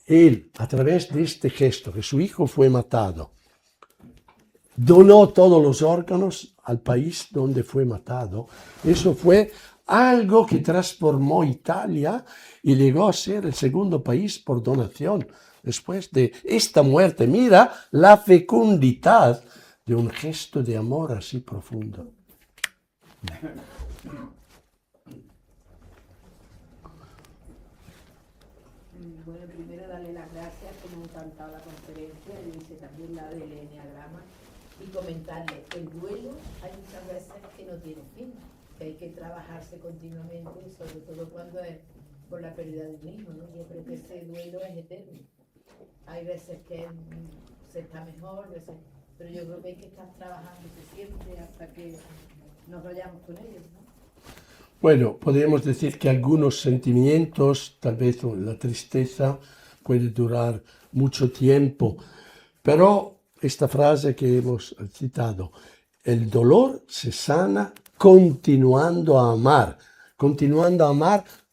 él, a través de este gesto, que su hijo fue matado, donó todos los órganos al país donde fue matado. Eso fue algo que transformó Italia y llegó a ser el segundo país por donación después de esta muerte. Mira la fecundidad de un gesto de amor así profundo. Bueno, primero darle las gracias, como me ha encantado la conferencia, y hice también la del enneagrama, y comentarle, el duelo hay muchas veces que no tiene fin, que hay que trabajarse continuamente, sobre todo cuando es por la pérdida de un hijo, ¿no? Yo creo que ese duelo es eterno. Hay veces que se está mejor, pero yo creo que hay que estar trabajando siempre hasta que nos vayamos con ellos, ¿no? Bueno, podemos decir que algunos sentimientos, tal vez la tristeza, puede durar mucho tiempo, pero esta frase que hemos citado, el dolor se sana continuando a amar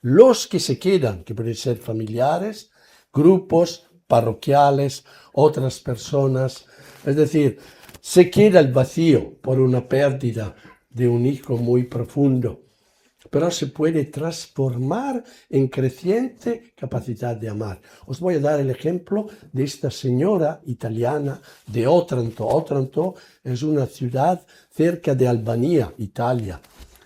los que se quedan, que pueden ser familiares, grupos, parroquiales, otras personas. Es decir, se queda el vacío por una pérdida de un hijo muy profundo, pero se puede transformar en creciente capacidad de amar. Os voy a dar el ejemplo de esta señora italiana de Otranto. Otranto es una ciudad cerca de Albania, Italia.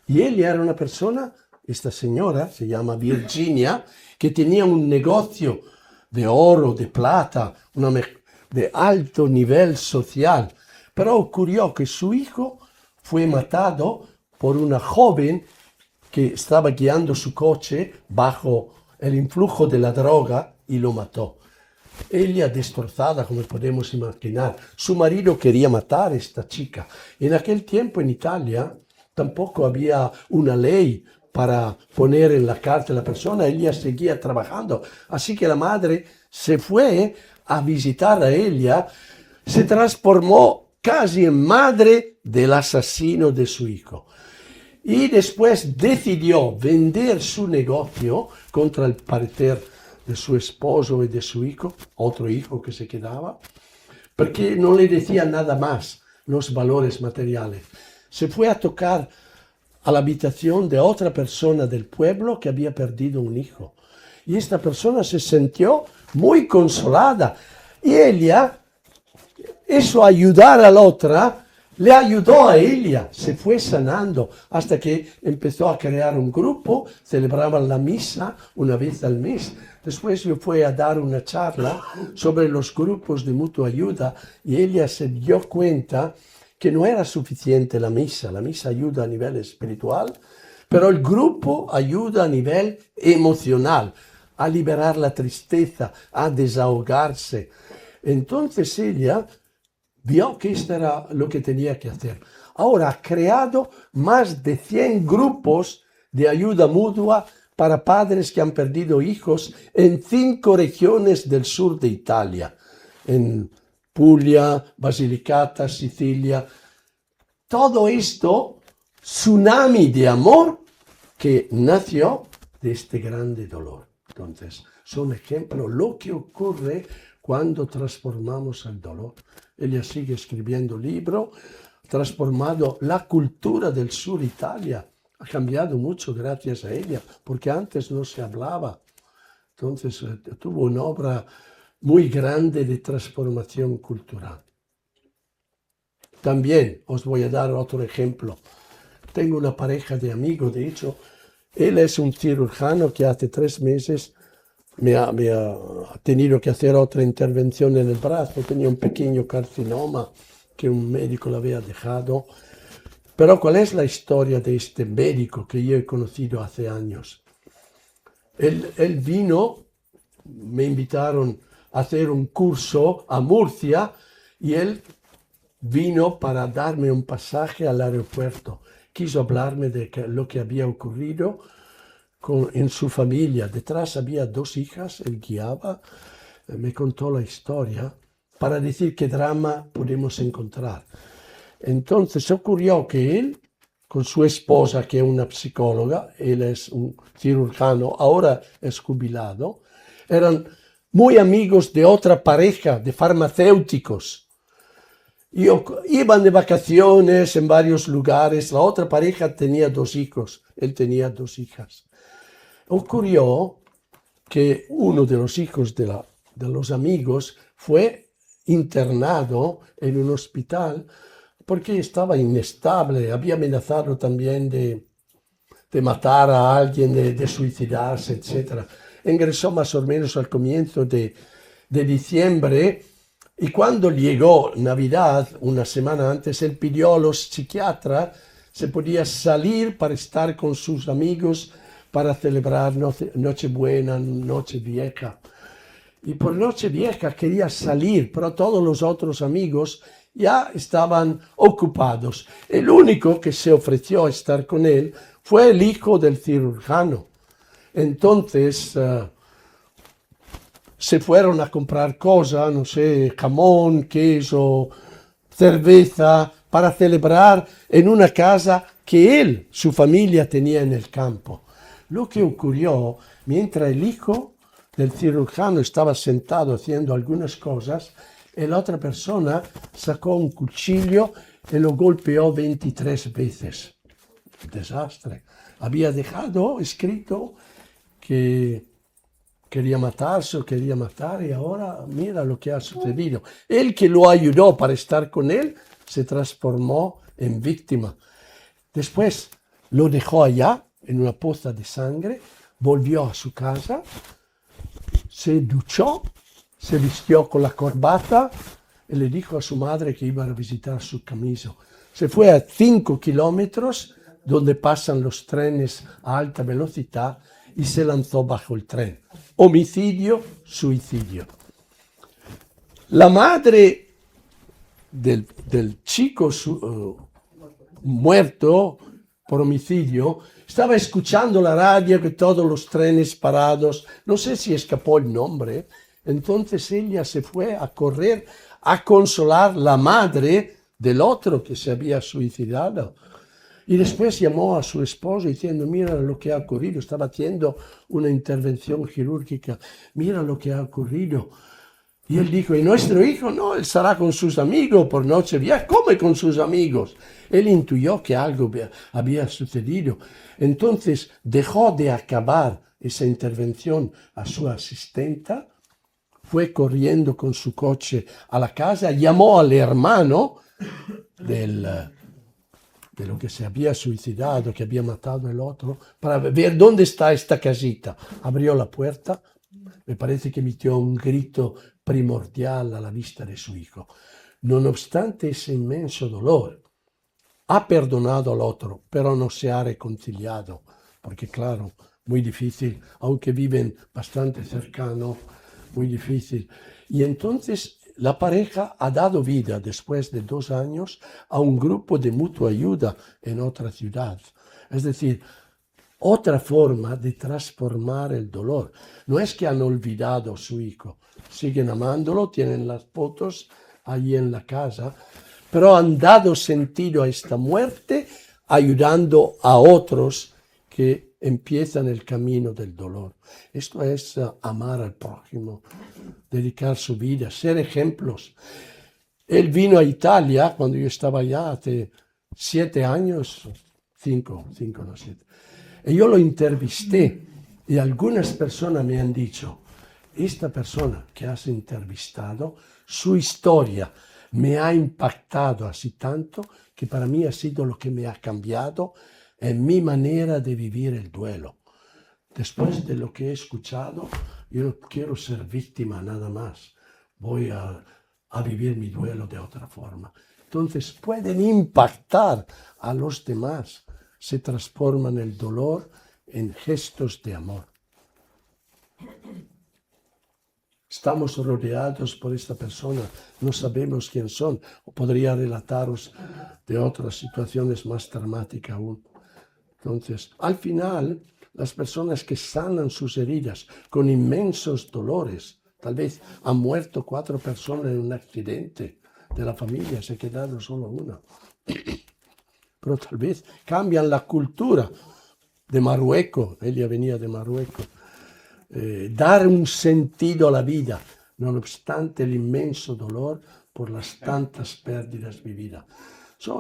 Y ella era una persona, esta señora se llama Virginia, que tenía un negocio de oro, de plata, de alto nivel social. Pero ocurrió que su hijo fue matado por una joven que estaba guiando su coche bajo el influjo de la droga y lo mató. Ella destrozada, como podemos imaginar. Su marido quería matar a esta chica. En aquel tiempo en Italia tampoco había una ley para poner en la cárcel a la persona. Ella seguía trabajando. Así que la madre se fue a visitar a ella, se transformó casi en madre del asesino de su hijo. Y después decidió vender su negocio contra el parecer de su esposo y de su hijo, otro hijo que se quedaba, porque no le decía nada más los valores materiales. Se fue a tocar a la habitación de otra persona del pueblo que había perdido un hijo. Y esta persona se sintió muy consolada. Y ella, eso ayudar a la otra, le ayudó a ella, se fue sanando hasta que empezó a crear un grupo, celebraban la misa una vez al mes. Después yo fui a dar una charla sobre los grupos de mutua ayuda y ella se dio cuenta que no era suficiente la misa ayuda a nivel espiritual, pero el grupo ayuda a nivel emocional, a liberar la tristeza, a desahogarse. Entonces ella vio que esto era lo que tenía que hacer. Ahora ha creado más de 100 grupos de ayuda mutua para padres que han perdido hijos en 5 regiones del sur de Italia, en Puglia, Basilicata, Sicilia. Todo esto, tsunami de amor que nació de este grande dolor. Entonces, son ejemplos lo que ocurre cuando transformamos el dolor. Ella sigue escribiendo libro, transformado la cultura del sur Italia. Ha cambiado mucho gracias a ella, porque antes no se hablaba. Entonces tuvo una obra muy grande de transformación cultural. También os voy a dar otro ejemplo. Tengo una pareja de amigos, de hecho, él es un cirujano que hace 3 meses me ha tenido que hacer otra intervención en el brazo. Tenía un pequeño carcinoma que un médico le había dejado. Pero ¿cuál es la historia de este médico que yo he conocido hace años? Él vino, me invitaron a hacer un curso a Murcia y él vino para darme un pasaje al aeropuerto. Quiso hablarme de lo que había ocurrido en su familia. Detrás había 2 hijas, él guiaba, me contó la historia para decir qué drama podemos encontrar. Entonces ocurrió que él, con su esposa, que es una psicóloga, él es un cirujano, ahora es jubilado, eran muy amigos de otra pareja de farmacéuticos. Iban de vacaciones en varios lugares, la otra pareja tenía 2 hijos, él tenía 2 hijas. Ocurrió que uno de los hijos de los amigos fue internado en un hospital porque estaba inestable, había amenazado también de matar a alguien, de suicidarse, etc. Ingresó más o menos al comienzo de diciembre y cuando llegó Navidad, una semana antes, él pidió a los psiquiatras si podía salir para estar con sus amigos para celebrar Nochebuena, Nochevieja. Y por Nochevieja quería salir, pero todos los otros amigos ya estaban ocupados. El único que se ofreció a estar con él fue el hijo del cirujano. Entonces se fueron a comprar cosas, no sé, jamón, queso, cerveza, para celebrar en una casa que él, su familia, tenía en el campo. Lo que ocurrió, mientras el hijo del cirujano estaba sentado haciendo algunas cosas, la otra persona sacó un cuchillo y lo golpeó 23 veces. Desastre. Había dejado escrito que quería matarse o quería matar y ahora mira lo que ha sucedido. El que lo ayudó para estar con él se transformó en víctima. Después lo dejó allá en una poza de sangre, volvió a su casa, se duchó, se vistió con la corbata y le dijo a su madre que iba a visitar su camiso. Se fue a 5 kilómetros donde pasan los trenes a alta velocidad y se lanzó bajo el tren. Homicidio, suicidio. La madre del chico muerto por homicidio estaba escuchando la radio, que todos los trenes parados, no sé si escapó el nombre, Entonces ella se fue a correr a consolar la madre del otro que se había suicidado. Y después llamó a su esposo diciendo, mira lo que ha ocurrido, estaba haciendo una intervención quirúrgica, mira lo que ha ocurrido. Y él dijo, ¿y nuestro hijo? No, él estará con sus amigos por Nochevieja, come con sus amigos. Él intuyó que algo había sucedido. Entonces dejó de acabar esa intervención a su asistenta, fue corriendo con su coche a la casa, llamó al hermano de lo que se había suicidado, que había matado el otro, para ver dónde está esta casita. Abrió la puerta, me parece que emitió un grito primordial a la vista de su hijo. No obstante ese inmenso dolor, ha perdonado al otro, pero no se ha reconciliado, porque claro, muy difícil, aunque viven bastante cercano, muy difícil. Y entonces la pareja ha dado vida, después de 2 años, a un grupo de mutua ayuda en otra ciudad. Es decir, otra forma de transformar el dolor. No es que han olvidado a su hijo, siguen amándolo, tienen las fotos allí en la casa, pero han dado sentido a esta muerte ayudando a otros que empiezan el camino del dolor. Esto es amar al prójimo, dedicar su vida, ser ejemplos. Él vino a Italia cuando yo estaba allá hace 7 años, 5, no 7. Y yo lo entrevisté y algunas personas me han dicho, esta persona que has entrevistado, su historia me ha impactado así tanto que para mí ha sido lo que me ha cambiado en mi manera de vivir el duelo. Después de lo que he escuchado, yo no quiero ser víctima nada más. Voy a vivir mi duelo de otra forma. Entonces pueden impactar a los demás. Se transforman el dolor en gestos de amor. Estamos rodeados por esta persona, no sabemos quién son, o podría relataros de otras situaciones más dramáticas aún. Entonces, al final, las personas que sanan sus heridas con inmensos dolores, tal vez han muerto 4 personas en un accidente de la familia, se ha quedado solo una. Pero tal vez cambian la cultura de Marruecos, ella venía de Marruecos, dar un sentido a la vida, no obstante el inmenso dolor por las tantas pérdidas vividas.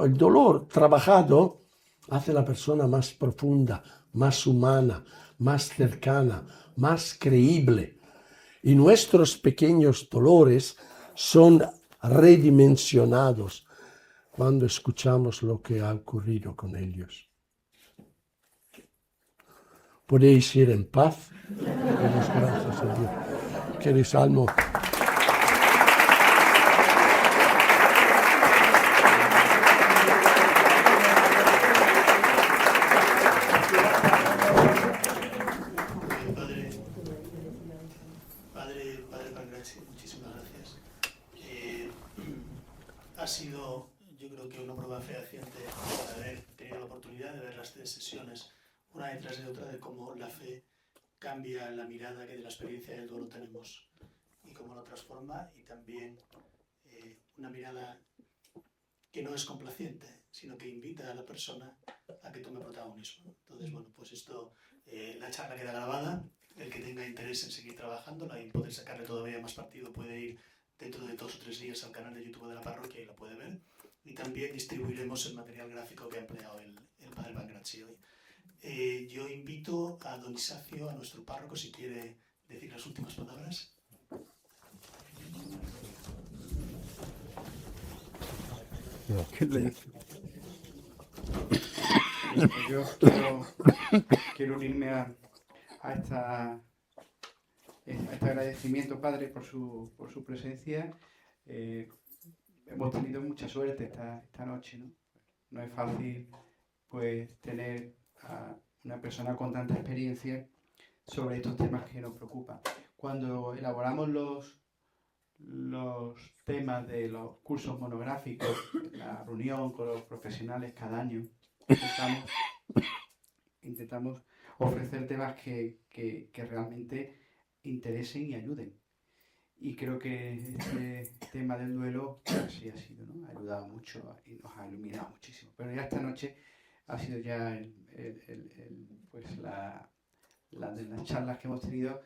El dolor trabajado hace a la persona más profunda, más humana, más cercana, más creíble. Y nuestros pequeños dolores son redimensionados cuando escuchamos lo que ha ocurrido con ellos. Podéis ir en paz. Demos gracias a Dios. Que el salmo. Padre Pancracio, muchísimas gracias. Ha sido, yo creo que una prueba fehaciente de haber tenido la oportunidad de ver las 3 sesiones, una detrás de otra, de cómo la fe cambia la mirada que de la experiencia del duelo tenemos y cómo lo transforma, y también una mirada que no es complaciente, sino que invita a la persona a que tome protagonismo. Entonces, bueno, pues esto, la charla queda grabada. El que tenga interés en seguir trabajándola y poder sacarle todavía más partido puede ir dentro de 2 o 3 días al canal de YouTube de la parroquia y la puede ver. Y también distribuiremos el material gráfico que ha empleado el padre Pancracio hoy. Yo invito a don Isacio, a nuestro párroco, si quiere decir las últimas palabras. Yo quiero unirme a este agradecimiento, Padre, por su presencia. Hemos tenido mucha suerte esta noche, ¿no? No es fácil, pues, tener a una persona con tanta experiencia sobre estos temas que nos preocupan. Cuando elaboramos los temas de los cursos monográficos, la reunión con los profesionales cada año, intentamos ofrecer temas que realmente interesen y ayuden. Y creo que este tema del duelo así ha sido, ¿no? Ha ayudado mucho y nos ha iluminado muchísimo. Pero ya esta noche ha sido ya pues de las charlas que hemos tenido,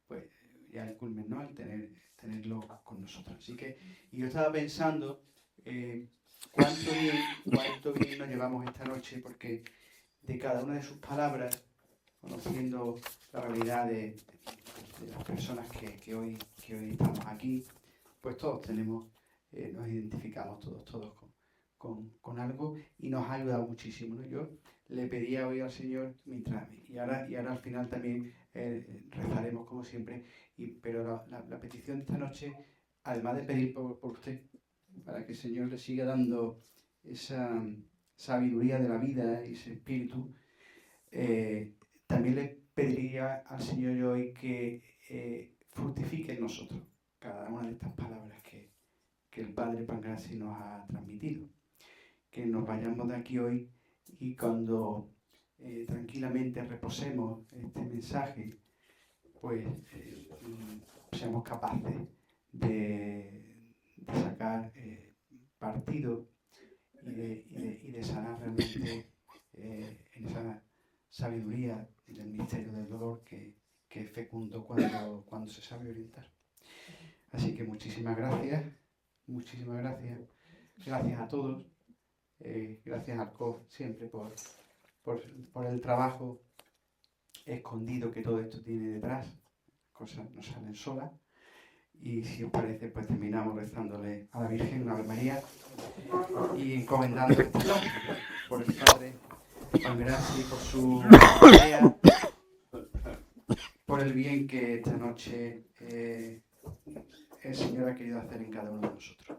pues ya el culmen, ¿no? El tenerlo con nosotros. Así que, y yo estaba pensando cuánto bien nos llevamos esta noche, porque de cada una de sus palabras, conociendo la realidad de las personas que hoy estamos aquí, pues todos nos identificamos todos con algo y nos ha ayudado muchísimo, ¿no? Yo le pedía hoy al Señor, y ahora al final también rezaremos como siempre, pero la petición de esta noche, además de pedir por usted, para que el Señor le siga dando esa sabiduría de la vida y ese espíritu, también le pediría al Señor hoy que fructifique en nosotros cada una de estas palabras que el Padre Pangrassi nos ha transmitido. Que nos vayamos de aquí hoy y cuando tranquilamente reposemos este mensaje, pues seamos capaces de sacar partido y de sanar realmente en esa sabiduría del misterio del dolor que es fecundo cuando se sabe orientar. Así que muchísimas gracias a todos, gracias al COF siempre por el trabajo escondido que todo esto tiene detrás, cosas no salen solas. Y si os parece, pues terminamos rezándole a la Virgen una Ave María y encomendando por el Padre Pangrassi, por su tarea, por el bien que esta noche el Señor ha querido hacer en cada uno de nosotros.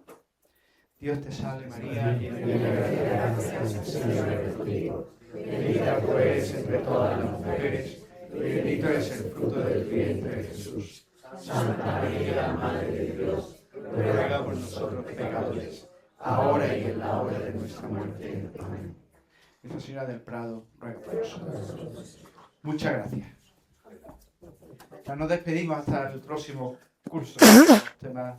Dios te salve María, llena de gracia, el Señor es contigo. Bendita tú eres entre todas las mujeres, y bendito es el fruto del vientre de Jesús. Santa María, Madre de Dios, ruega por nosotros pecadores, ahora y en la hora de nuestra muerte. Amén. Nuestra Señora del Prado, ruega por nosotros. Muchas gracias. Ya nos despedimos hasta el próximo curso. Tema